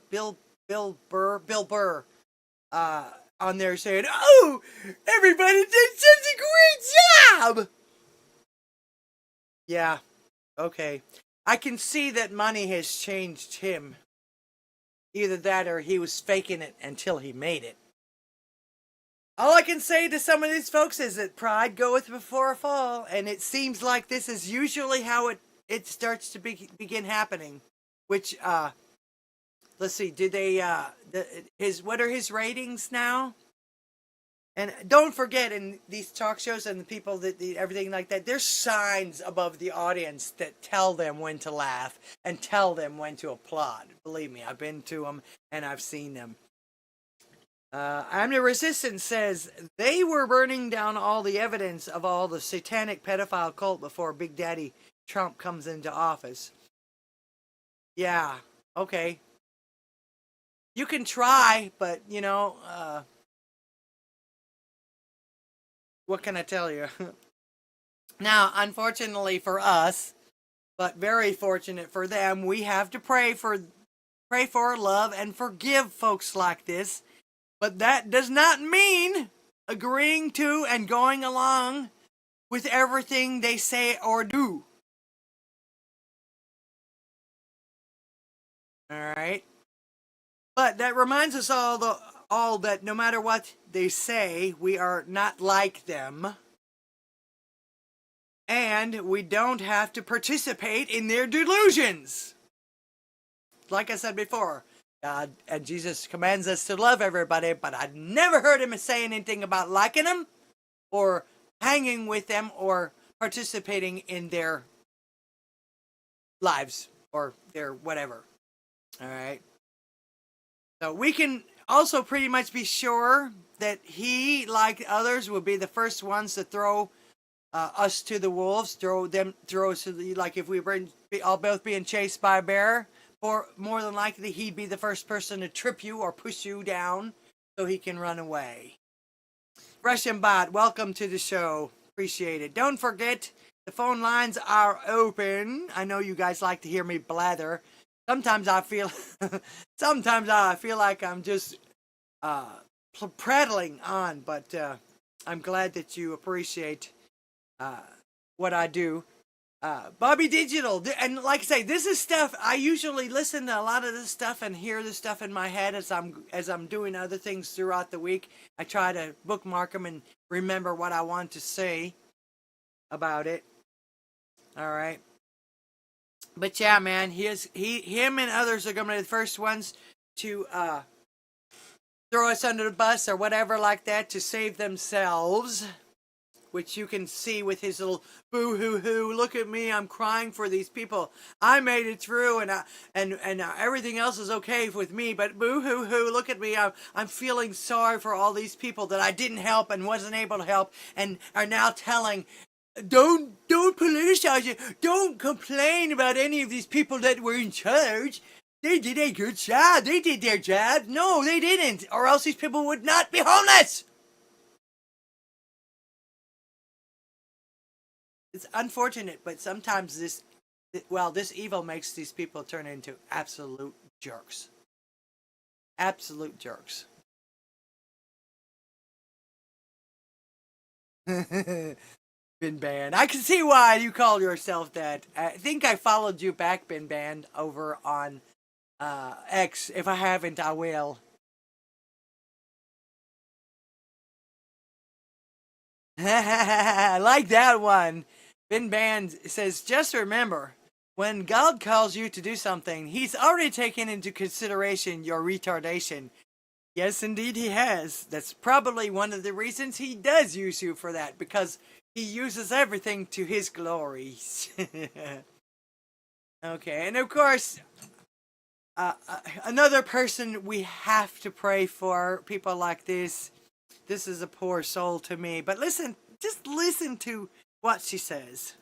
on there saying, "Oh, everybody did such a great job." Yeah, okay. I can see that money has changed him. Either that or he was faking it until he made it. All I can say to some of these folks is that pride goeth before a fall, and it seems like this is usually how it starts to begin happening. Which, let's see, did they, what are his ratings now? And don't forget, in these talk shows and the people everything like that, there's signs above the audience that tell them when to laugh and tell them when to applaud. Believe me, I've been to them and I've seen them. I'm the Resistance says they were burning down all the evidence of all the satanic pedophile cult before Big Daddy Trump comes into office. Yeah, okay. You can try, but, you know, what can I tell you? Now, unfortunately for us, but very fortunate for them, we have to pray for, love, and forgive folks like this. But that does not mean agreeing to and going along with everything they say or do. Alright? But that reminds us all that no matter what they say, we are not like them. And we don't have to participate in their delusions. Like I said before, God and Jesus commands us to love everybody, but I've never heard him say anything about liking them or hanging with them or participating in their lives or their whatever. All right. So we can also pretty much be sure that he, like others, will be the first ones to throw us to the wolves, throw us to the, like if we were all both being chased by a bear, or more than likely he'd be the first person to trip you or push you down so he can run away. Russian Bot, welcome to the show. Appreciate it. Don't forget, the phone lines are open. I know you guys like to hear me blather. Sometimes I feel like I'm just prattling on, but I'm glad that you appreciate what I do. Bobby Digital, and like I say, this is stuff I usually listen to a lot of this stuff and hear this stuff in my head as I'm doing other things throughout the week. I try to bookmark them and remember what I want to say about it. All right, but yeah, man, him and others are going to be the first ones to throw us under the bus or whatever like that to save themselves. Which you can see with his little boo-hoo-hoo. Look at me, I'm crying for these people. I made it through, and everything else is okay with me. But boo-hoo-hoo, look at me. I'm feeling sorry for all these people that I didn't help and wasn't able to help, and are now telling, don't politicize it. Don't complain about any of these people that were in charge. They did a good job. They did their job. No, they didn't, or else these people would not be homeless. It's unfortunate, but sometimes this evil makes these people turn into absolute jerks. Absolute jerks. Been banned. I can see why you call yourself that. I think I followed you back, Been Banned, over on X. If I haven't, I will. I like that one. Been Banned says, just remember, when God calls you to do something, he's already taken into consideration your retardation. Yes, indeed he has. That's probably one of the reasons he does use you for that, because he uses everything to his glory. Okay, and of course, another person we have to pray for, people like this. This is a poor soul to me. But listen, just listen to what she says.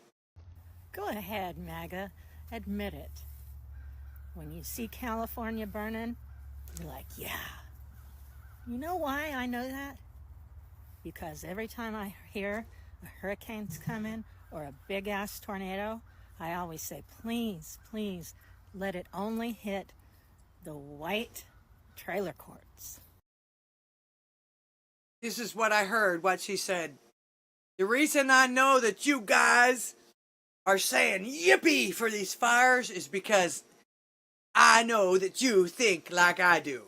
Go ahead, MAGA. Admit it. When you see California burning, you're like, yeah. You know why I know that? Because every time I hear a hurricane's coming or a big-ass tornado, I always say, please, please, let it only hit the white trailer courts. This is what I heard, what she said. The reason I know that you guys are saying yippee for these fires is because I know that you think like I do.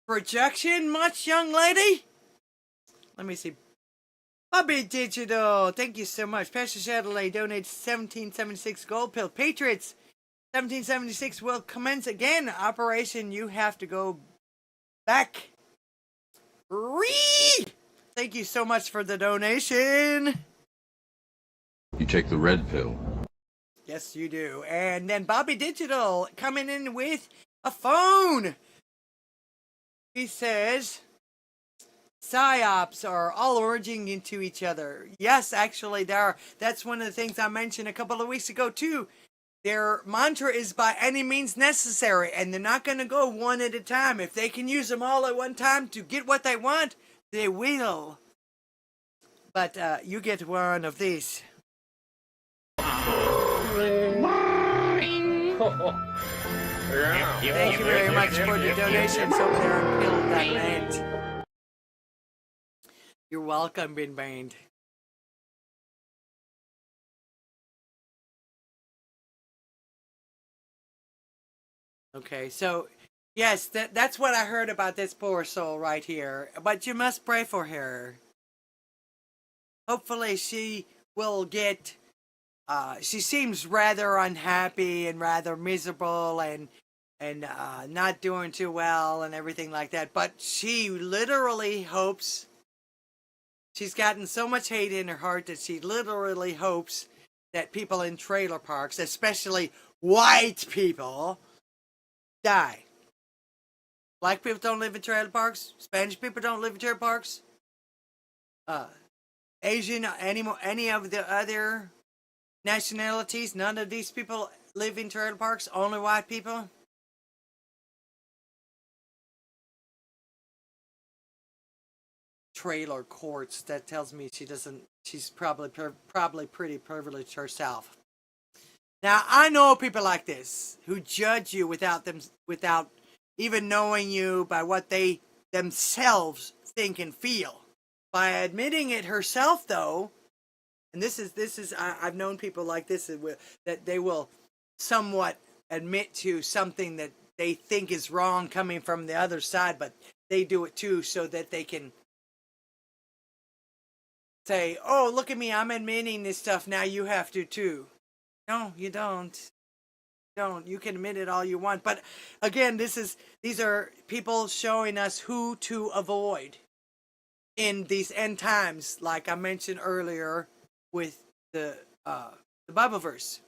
Projection much, young lady? Let me see. Bobby Digital, thank you so much. Pastor Chatterley donates 1776 gold pill. Patriots, 1776 will commence again. Operation You Have to Go Back. Thank you so much for the donation. You take the red pill. Yes, you do. And then Bobby Digital coming in with a phone. He says, psyops are all merging into each other. Yes, actually, they are. That's one of the things I mentioned a couple of weeks ago, too. Their mantra is by any means necessary, and they're not going to go one at a time. If they can use them all at one time to get what they want, they will. But you get one of these. Thank you very much for the donations over there on Pill.net. You're welcome, Bin Band. Okay, so yes, that's what I heard about this poor soul right here. But you must pray for her. Hopefully she will get, she seems rather unhappy and rather miserable and not doing too well and everything like that. But she literally hopes, she's gotten so much hate in her heart that she literally hopes that people in trailer parks, especially white people, die. Black people don't live in trailer parks. Spanish people don't live in trailer parks. Asian, any of the other nationalities, none of these people live in trailer parks. Only white people. Trailer courts. That tells me she doesn't. She's probably pretty privileged herself. Now, I know people like this who judge you without even knowing you by what they themselves think and feel. By admitting it herself, though, And this is I've known people like this that they will somewhat admit to something that they think is wrong coming from the other side, but they do it too so that they can say, oh, look at me, I'm admitting this stuff, now you have to too. No, you don't. You can admit it all you want. But again, these are people showing us who to avoid in these end times, like I mentioned earlier with the Bible verse.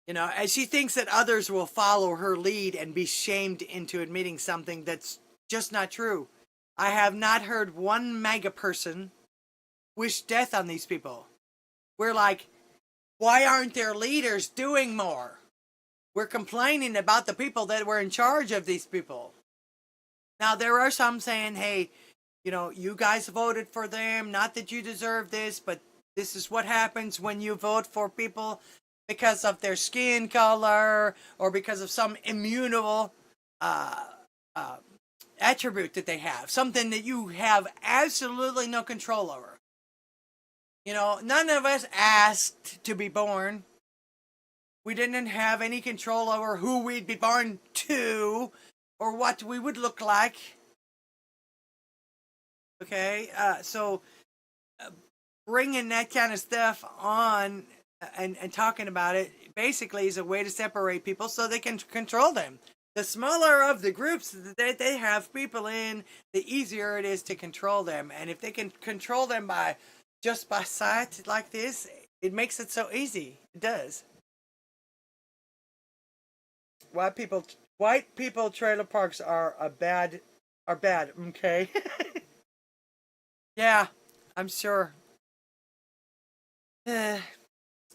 You know, as she thinks that others will follow her lead and be shamed into admitting something that's just not true. I have not heard one MAGA person wish death on these people. We're like, why aren't their leaders doing more? We're complaining about the people that were in charge of these people. Now, there are some saying, hey, you know, you guys voted for them, not that you deserve this, but this is what happens when you vote for people because of their skin color or because of some immutable attribute that they have, something that you have absolutely no control over. You know, none of us asked to be born. We didn't have any control over who we'd be born to or what we would look like. Okay, so bringing that kind of stuff on and talking about it basically is a way to separate people so they can control them. The smaller of the groups that they have people in, the easier it is to control them. And if they can control them by sight like this, it makes it so easy. It does. White people trailer parks are bad. Okay. Yeah, I'm sure.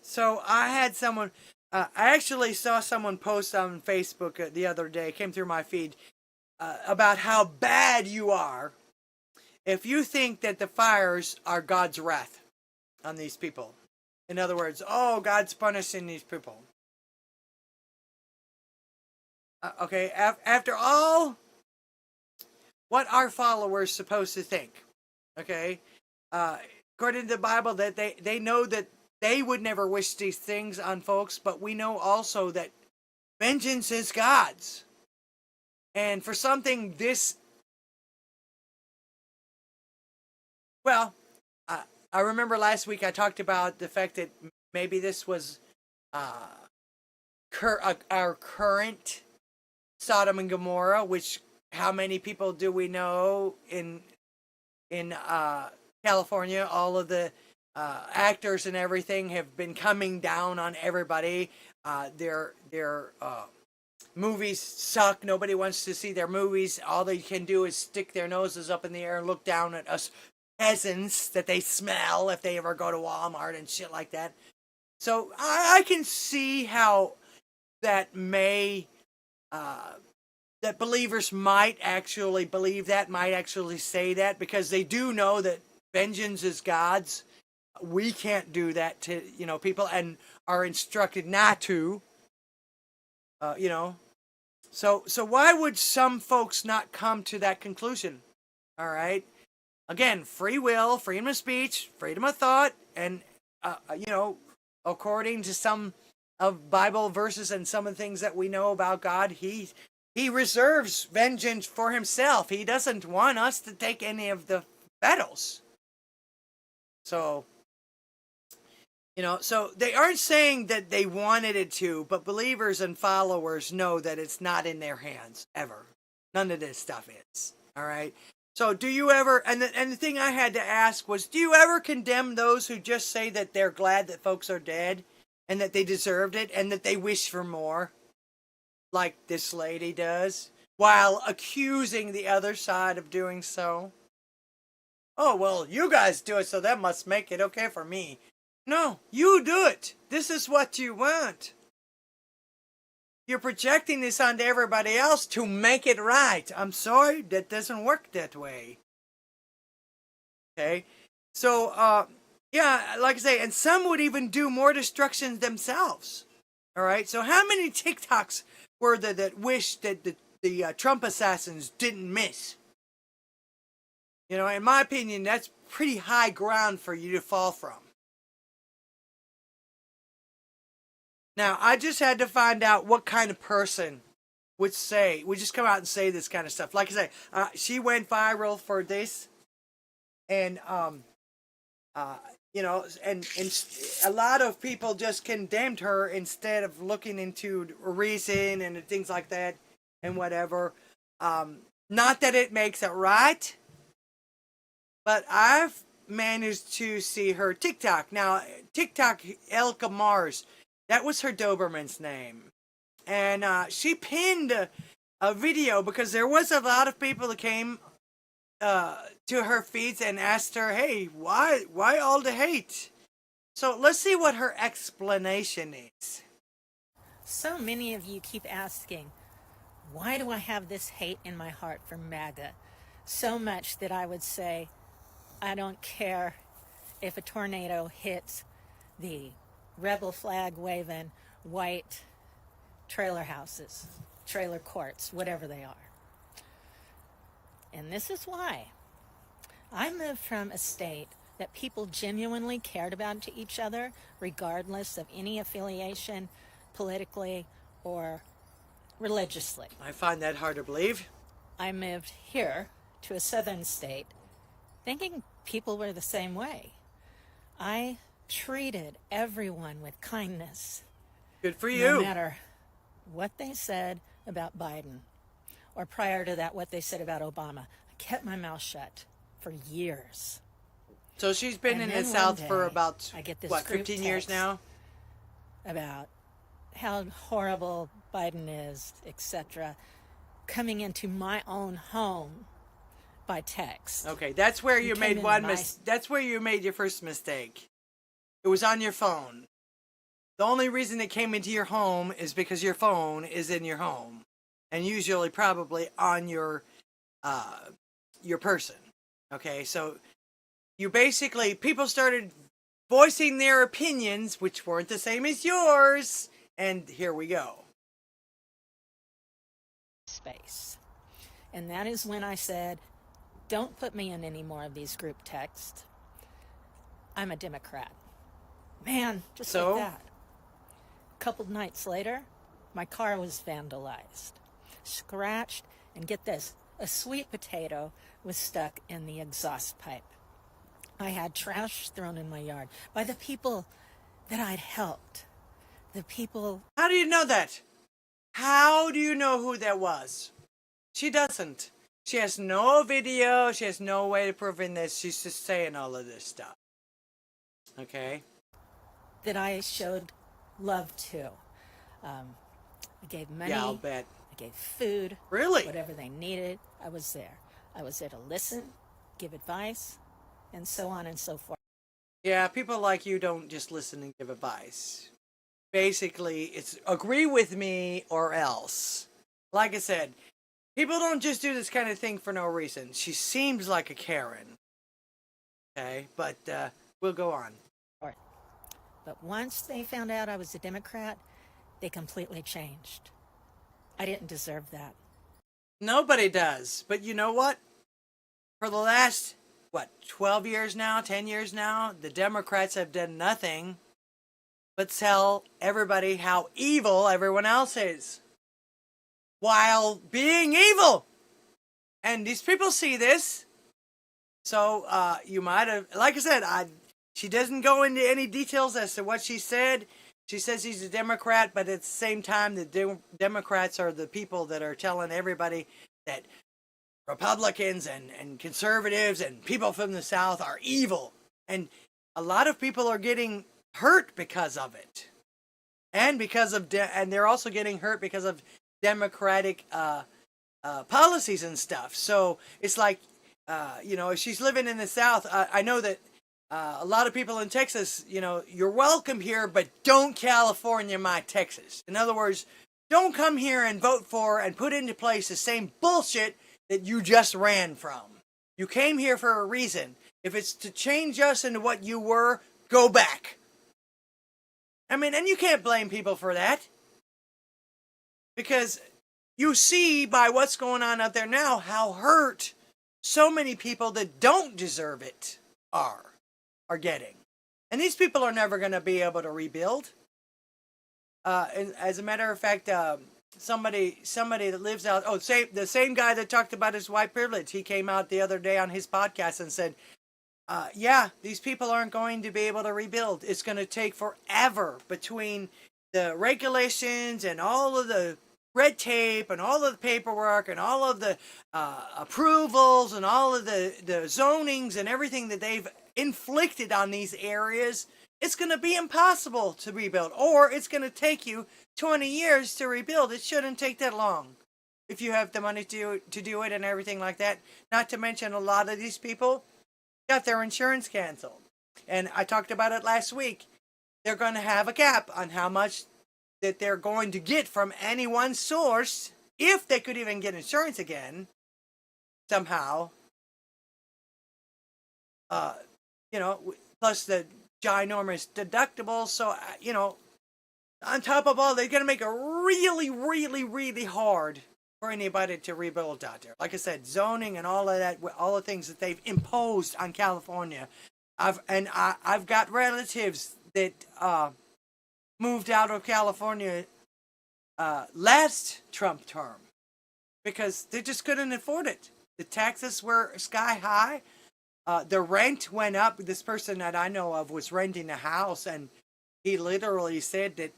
So I had someone. I actually saw someone post on Facebook the other day. Came through my feed about how bad you are if you think that the fires are God's wrath on these people. In other words, oh, God's punishing these people. Okay, after all, what are followers supposed to think? Okay, according to the Bible, that they know that they would never wish these things on folks, but we know also that vengeance is God's. And for something this, well, I remember last week I talked about the fact that maybe this was our current Sodom and Gomorrah, which how many people do we know in California? All of the actors and everything have been coming down on everybody. Their movies suck. Nobody wants to see their movies. All they can do is stick their noses up in the air and look down at us peasants that they smell if they ever go to Walmart and shit like that. So I can see how that may that believers might actually believe that, might actually say that, because they do know that vengeance is God's. We can't do that to, people, and are instructed not to, So why would some folks not come to that conclusion? All right. Again, free will, freedom of speech, freedom of thought, and, according to some of Bible verses and some of the things that we know about God, He reserves vengeance for Himself. He doesn't want us to take any of the battles. So, so they aren't saying that they wanted it to, but believers and followers know that it's not in their hands, ever. None of this stuff is. All right? So do you ever, and the thing I had to ask was, do you ever condemn those who just say that they're glad that folks are dead and that they deserved it and that they wish for more, like this lady does, while accusing the other side of doing so? Oh, well, you guys do it, so that must make it okay for me. No, you do it. This is what you want. You're projecting this onto everybody else to make it right. I'm sorry, that doesn't work that way. Okay? So, like I say, and some would even do more destruction themselves. All right? So how many TikToks were there that wished that the Trump assassins didn't miss? You know, in my opinion, that's pretty high ground for you to fall from. Now, I just had to find out what kind of person would just come out and say this kind of stuff. Like I say, she went viral for this, and you know, and a lot of people just condemned her instead of looking into reason and things like that and whatever. Not that it makes it right, but I've managed to see her TikTok. Now, TikTok Elka Mars, that was her Doberman's name. And she pinned a video because there was a lot of people that came to her feeds and asked her, hey, why all the hate? So let's see what her explanation is. So many of you keep asking, why do I have this hate in my heart for MAGA? So much that I would say, I don't care if a tornado hits the rebel flag waving white trailer houses, trailer courts, whatever they are. And this is why. I moved from a state that people genuinely cared about to each other, regardless of any affiliation, politically or religiously. I find that hard to believe. I moved here to a southern state thinking people were the same way. I treated everyone with kindness. Good for you. No matter what they said about Biden, or prior to that, what they said about Obama. I kept my mouth shut for years. So she's been in the South for about, I get this what, group 15 years text now? About how horrible Biden is, etc., coming into my own home by text. Okay, that's where you made that's where you made your first mistake. It was on your phone. The only reason it came into your home is because your phone is in your home, and usually probably on your person. Okay, so you basically, people started voicing their opinions, which weren't the same as yours, and here we go. Space. And that is when I said, don't put me in any more of these group texts. I'm a Democrat. Man, just like that. A couple nights later, my car was vandalized, scratched, and get this, a sweet potato was stuck in the exhaust pipe. I had trash thrown in my yard by the people that I'd helped. The people... How do you know that? How do you know who that was? She doesn't. She has no video. She has no way of proving this. She's just saying all of this stuff. Okay? That I showed love to. I gave money. Yeah, I'll bet. I gave food. Really? Whatever they needed, I was there. I was there to listen, give advice, and so on and so forth. Yeah, people like you don't just listen and give advice. Basically, it's agree with me or else. Like I said, people don't just do this kind of thing for no reason. She seems like a Karen. Okay, but we'll go on. But once they found out I was a Democrat, they completely changed. I didn't deserve that. Nobody does. But you know what? For the last, 12 years now, 10 years now, the Democrats have done nothing but tell everybody how evil everyone else is, while being evil. And these people see this. So you might have, like I said, she doesn't go into any details as to what she said. She says she's a Democrat, but at the same time, the Democrats are the people that are telling everybody that Republicans and conservatives and people from the South are evil. And a lot of people are getting hurt because of it. And because of, and they're also getting hurt because of Democratic policies and stuff. So it's like, if she's living in the South, I know that a lot of people in Texas, you're welcome here, but don't California my Texas. In other words, don't come here and vote for and put into place the same bullshit that you just ran from. You came here for a reason. If it's to change us into what you were, go back. I mean, and you can't blame people for that. Because you see by what's going on out there now how hurt so many people that don't deserve it are getting. And these people are never going to be able to rebuild. And as a matter of fact, somebody that lives out, the same guy that talked about his white privilege, he came out the other day on his podcast and said, yeah, these people aren't going to be able to rebuild. It's going to take forever between the regulations and all of the red tape and all of the paperwork and all of the approvals and all of the zonings and everything that they've inflicted on these areas. It's going to be impossible to rebuild, or it's going to take you 20 years to rebuild. It shouldn't take that long if you have the money to do it and everything like that. Not to mention a lot of these people got their insurance canceled. And I talked about it last week. They're going to have a cap on how much that they're going to get from any one source, if they could even get insurance again, somehow. Plus the ginormous deductibles. So, on top of all, they're going to make it really, really, really hard for anybody to rebuild out there. Like I said, zoning and all of that, all the things that they've imposed on California. I've got relatives that moved out of California last Trump term because they just couldn't afford it. The taxes were sky high. The rent went up. This person that I know of was renting a house, and he literally said that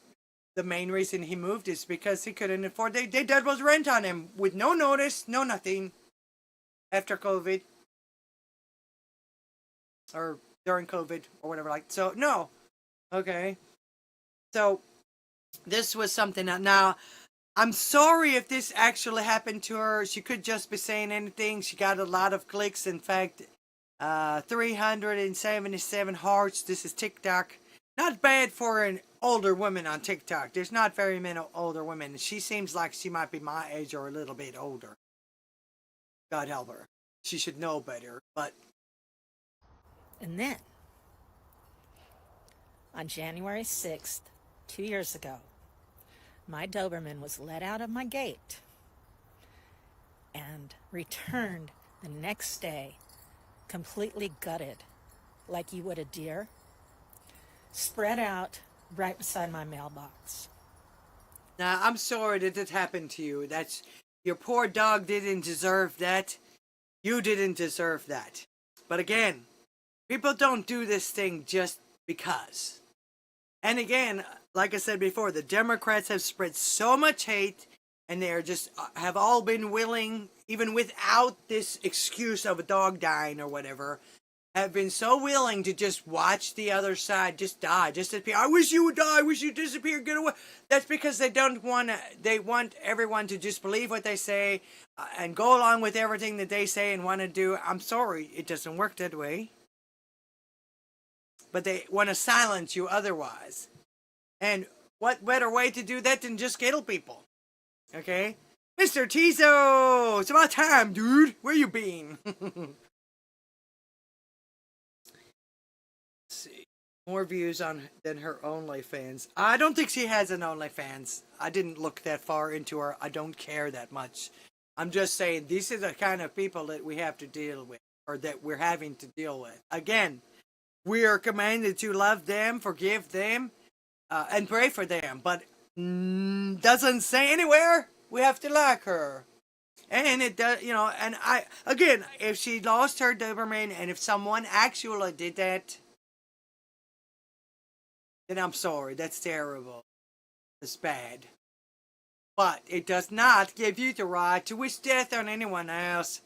the main reason he moved is because he couldn't afford. They doubled rent on him with no notice, no nothing, after COVID or during COVID or whatever. So no, okay. So this was something that now. I'm sorry if this actually happened to her. She could just be saying anything. She got a lot of clicks. In fact, 377 hearts. This is TikTok. Not bad for an older woman on TikTok. There's not very many older women. She seems like she might be my age or a little bit older. God help her. She should know better, but... And then, on January 6th, 2 years ago, my Doberman was let out of my gate and returned the next day completely gutted, like you would a deer, spread out right beside my mailbox. Now, I'm sorry that it happened to you. Your poor dog didn't deserve that. You didn't deserve that. But again, people don't do this thing just because. And again, like I said before, the Democrats have spread so much hate, and they have all been willing, even without this excuse of a dog dying or whatever, have been so willing to just watch the other side just die, just disappear. I wish you would die. I wish you'd disappear. Get away. That's because they don't want to. They want everyone to just believe what they say and go along with everything that they say and want to do. I'm sorry, it doesn't work that way. But they want to silence you otherwise. And what better way to do that than just kill people? Okay? Mr. Tizo! It's about time, dude! Where you been? Let's see. More views than her OnlyFans. I don't think she has an OnlyFans. I didn't look that far into her. I don't care that much. I'm just saying, these are the kind of people that we have to deal with. Or that we're having to deal with. Again, we are commanded to love them, forgive them, and pray for them. But doesn't say anywhere we have to like her. And it does, and again, if she lost her Doberman and if someone actually did that, then I'm sorry. That's terrible. It's bad. But it does not give you the right to wish death on anyone else.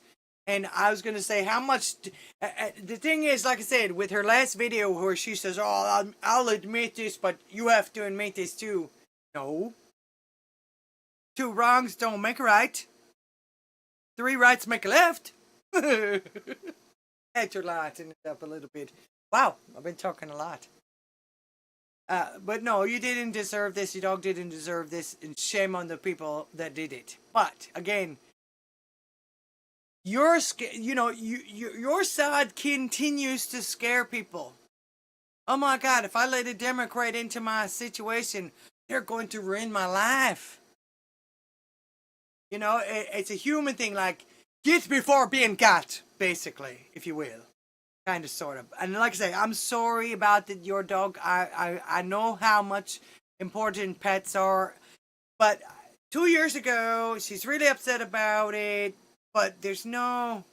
And I was going to say how much... the thing is, like I said, with her last video where she says, I'll admit this, but you have to admit this too. No. 2 wrongs don't make a right. 3 rights make a left. Had to lighten it up a little bit. Wow, I've been talking a lot. But no, you didn't deserve this. Your dog didn't deserve this. And shame on the people that did it. But, again... your side continues to scare people. Oh my God, if I let a Democrat into my situation, they're going to ruin my life. It's a human thing, like, get before being got. basically, if you will. Kind of, sort of. And like I say, I'm sorry about your dog. I know how much important pets are. But 2 years ago, she's really upset about it. But there's no...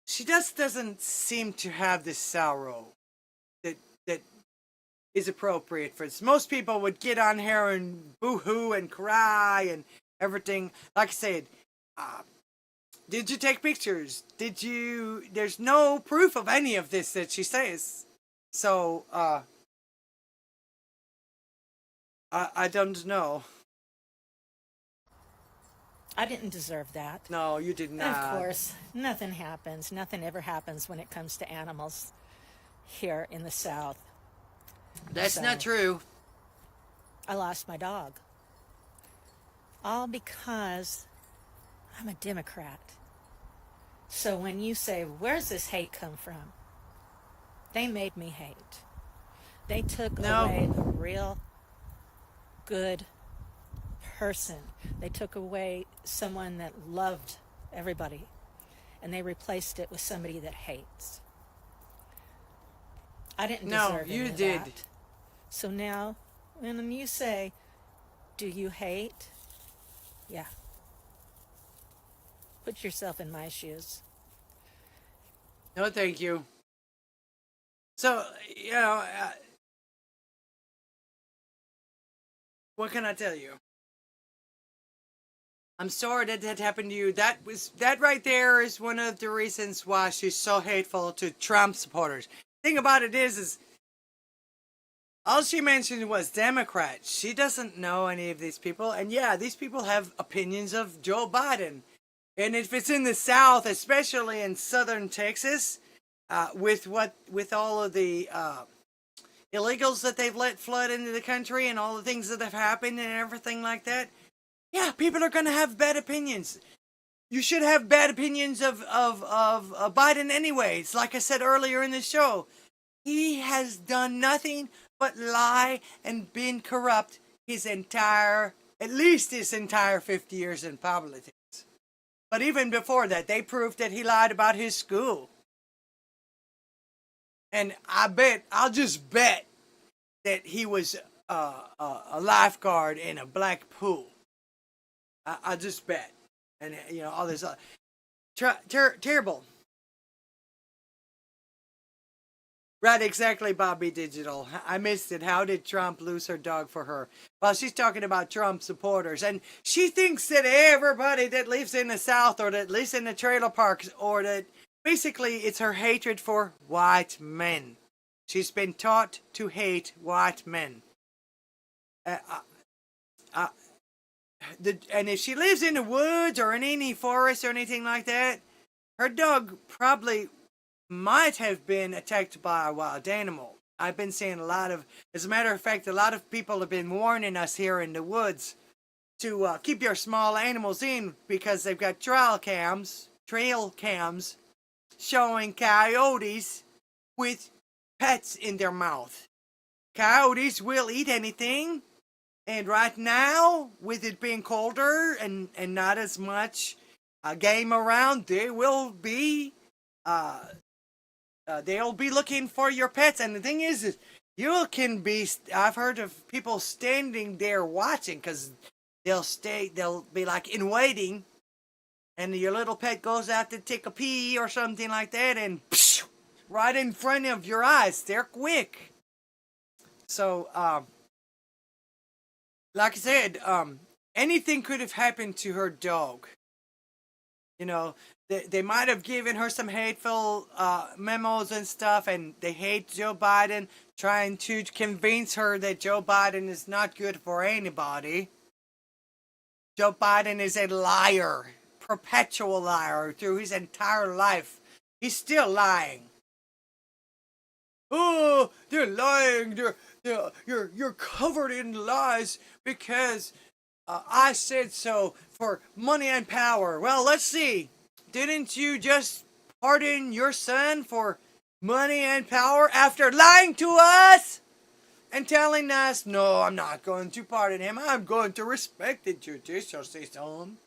She just doesn't seem to have this sorrow that is appropriate for this. Most people would get on here and boo-hoo and cry and everything. Like I said, did you take pictures? Did you... There's no proof of any of this that she says. So, I don't know. I didn't deserve that. No, you did not. Of course, nothing happens. Nothing ever happens when it comes to animals here in the South. That's not true. I lost my dog. All because I'm a Democrat. So when you say, where's this hate come from? They made me hate. They took away a real good person. They took away someone that loved everybody, and they replaced it with somebody that hates. I didn't deserve any of that. So now, when you say, do you hate? Yeah. Put yourself in my shoes. No, thank you. So, you know, what can I tell you? I'm sorry that happened to you. That right there is one of the reasons why she's so hateful to Trump supporters. The thing about it is all she mentioned was Democrats. She doesn't know any of these people. And yeah, these people have opinions of Joe Biden. And if it's in the South, especially in southern Texas, with all of the illegals that they've let flood into the country and all the things that have happened and everything like that, yeah, people are going to have bad opinions. You should have bad opinions of Biden anyways. Like I said earlier in the show, he has done nothing but lie and been corrupt at least his entire 50 years in politics. But even before that, they proved that he lied about his school. And I'll just bet that he was a lifeguard in a black pool. I'll just bet. And, you know, all this terrible. Right, exactly, Bobby Digital. I missed it. How did Trump lose her dog for her? Well, she's talking about Trump supporters. And she thinks that everybody that lives in the South or that lives in the trailer parks or that basically it's her hatred for white men. She's been taught to hate white men. And if she lives in the woods or in any forest or anything like that, her dog probably might have been attacked by a wild animal. I've been seeing as a matter of fact, a lot of people have been warning us here in the woods to keep your small animals in because they've got trail cams showing coyotes with pets in their mouth. Coyotes will eat anything. And right now, with it being colder and not as much game around, they'll be looking for your pets. And the thing is I've heard of people standing there watching because they'll be like in waiting, and your little pet goes out to take a pee or something like that, and psh, right in front of your eyes, they're quick. So, like I said, anything could have happened to her dog. You know, they might have given her some hateful memos and stuff, and they hate Joe Biden, trying to convince her that Joe Biden is not good for anybody. Joe Biden is a liar, perpetual liar through his entire life. He's still lying. Oh, they're lying. You're covered in lies because I said so for money and power. Well, let's see. Didn't you just pardon your son for money and power after lying to us and telling us, no, I'm not going to pardon him. I'm going to respect the judicial system.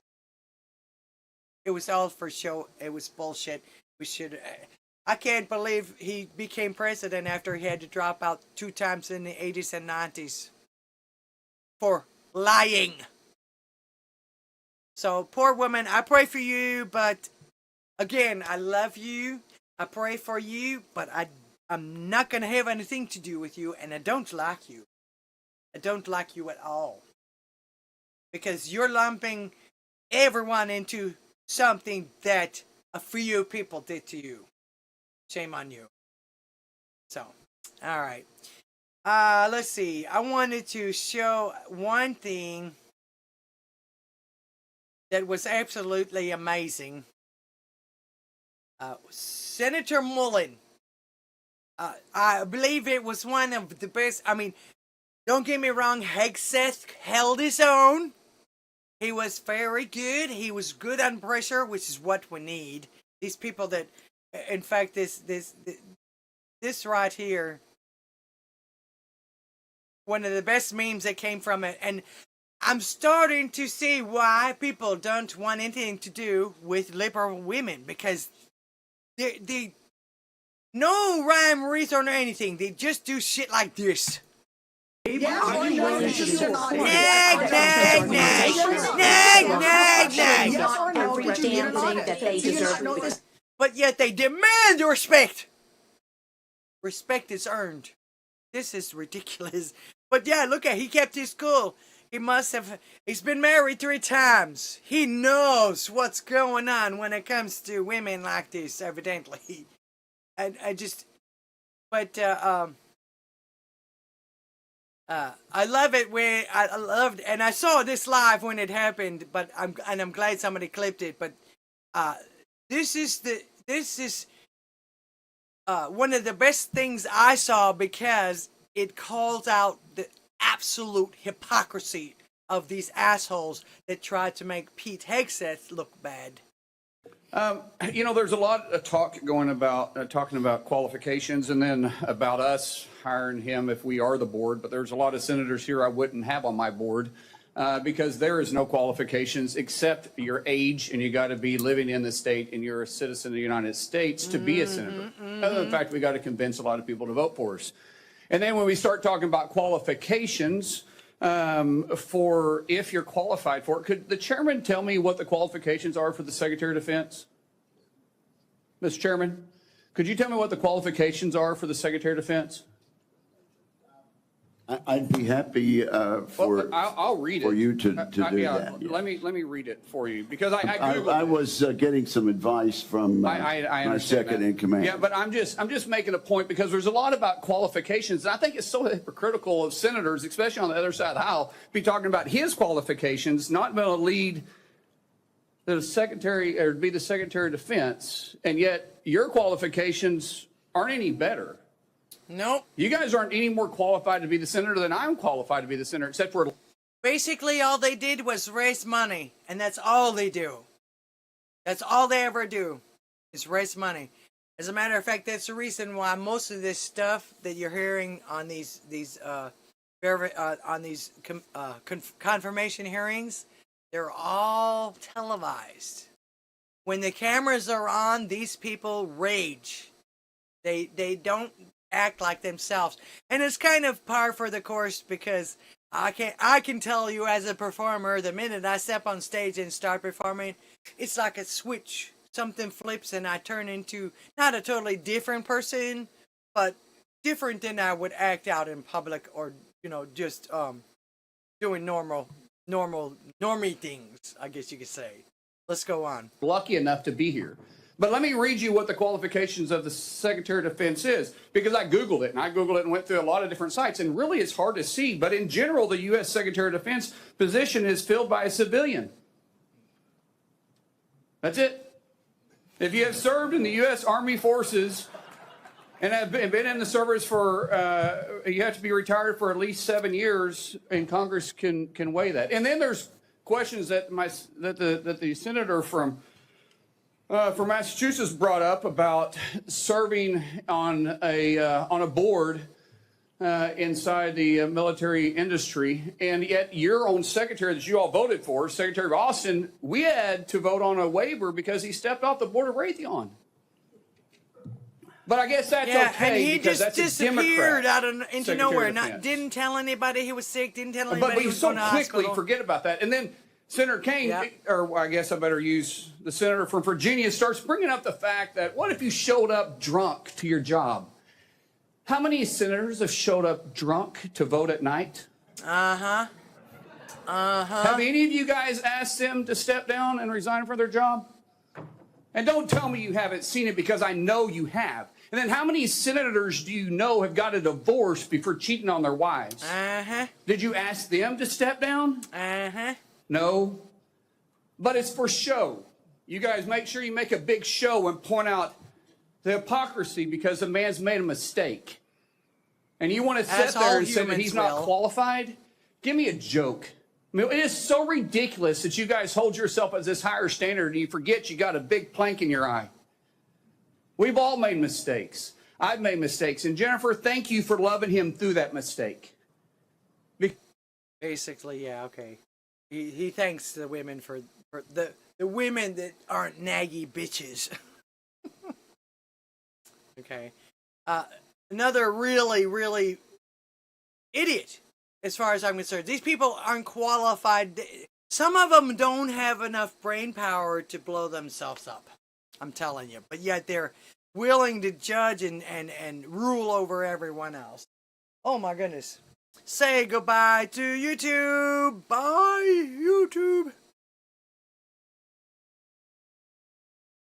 It was all for show. It was bullshit. We should. I can't believe he became president after he had to drop out 2 times in the 80s and 90s for lying. So, poor woman, I pray for you, but again, I love you. I pray for you, but I'm not going to have anything to do with you, and I don't like you. I don't like you at all. Because you're lumping everyone into something that a few people did to you. Shame on you. So, all right. Let's see. I wanted to show one thing that was absolutely amazing. Senator Mullen. I believe it was one of the best. I mean, don't get me wrong, Hegseth held his own. He was very good. He was good on pressure, which is what we need. These people that, in fact, this right here, one of the best memes that came from it. And I'm starting to see why people don't want anything to do with liberal women, because they no rhyme, reason, or anything. They just do shit like this. Nag, nag, nag. But yet they demand respect. Respect is earned. This is ridiculous. But yeah, look at, he kept his cool. He's been married 3 times. He knows what's going on when it comes to women like this, evidently. I love it when and I saw this live when it happened, but I'm glad somebody clipped it. But this is one of the best things I saw, because it calls out the absolute hypocrisy of these assholes that try to make Pete Hegseth look bad. You know, there's a lot of talk going about talking about qualifications, and then about us hiring him if we are the board. But there's a lot of senators here I wouldn't have on my board because there is no qualifications except your age, and you got to be living in the state and you're a citizen of the United States to be a senator. Other than the fact we got to convince a lot of people to vote for us. And then when we start talking about qualifications for if you're qualified for it, could the chairman tell me what the qualifications are for the Secretary of Defense? Mr. Chairman, could you tell me what the qualifications are for the Secretary of Defense? I'd be happy I'll read it. for you to do that. Yeah. Let me read it for you, because I Googled I was getting some advice from my second in command. Yeah, but I'm just making a point, because there's a lot about qualifications, and I think it's so hypocritical of senators, especially on the other side of the aisle, be talking about his qualifications, not being able to lead the secretary or be the Secretary of Defense, and yet your qualifications aren't any better. Nope. You guys aren't any more qualified to be the senator than I'm qualified to be the senator, except for... Basically, all they did was raise money, and that's all they do. That's all they ever do, is raise money. As a matter of fact, that's the reason why most of this stuff that you're hearing on these confirmation hearings, they're all televised. When the cameras are on, these people rage. They don't act like themselves, and it's kind of par for the course, because I can tell you as a performer, the minute I step on stage and start performing, it's like a switch. Something flips and I turn into not a totally different person, but different than I would act out in public, or just doing normie things, I guess you could say. Let's go on. Lucky enough to be here. But let me read you what the qualifications of the Secretary of Defense is, because I Googled it, and went through a lot of different sites, and really it's hard to see. But in general, the U.S. Secretary of Defense position is filled by a civilian. That's it. If you have served in the U.S. Army Forces and have been in the service for, you have to be retired for at least 7 years, and Congress can weigh that. And then there's questions that the senator from Massachusetts brought up about serving on a board inside the military industry, and yet your own secretary that you all voted for, Secretary Austin, we had to vote on a waiver because he stepped off the board of Raytheon. But I guess that's okay, and he because just that's a disappeared Democrat into Secretary nowhere. of Defense. Didn't tell anybody he was sick. Didn't tell anybody But he we was so going to quickly hospital. forget about that. And then Senator Kane, or I guess I better use the senator from Virginia, starts bringing up the fact that what if you showed up drunk to your job? How many senators have showed up drunk to vote at night? Uh-huh. Have any of you guys asked them to step down and resign from their job? And don't tell me you haven't seen it, because I know you have. And then how many senators do you know have got a divorce before cheating on their wives? Uh-huh. Did you ask them to step down? Uh-huh. No. But it's for show. You guys make sure you make a big show and point out the hypocrisy because the man's made a mistake. And you want to sit there and say that he's not qualified? Give me a joke. I mean, it is so ridiculous that you guys hold yourself as this higher standard and you forget you got a big plank in your eye. We've all made mistakes. I've made mistakes. And Jennifer, thank you for loving him through that mistake. Basically, yeah, okay. He thanks the women for the women that aren't naggy bitches. Okay. Another really, really idiot, as far as I'm concerned. These people aren't qualified. Some of them don't have enough brain power to blow themselves up. I'm telling you. But yet they're willing to judge and rule over everyone else. Oh my goodness. Say goodbye to YouTube. Bye, YouTube.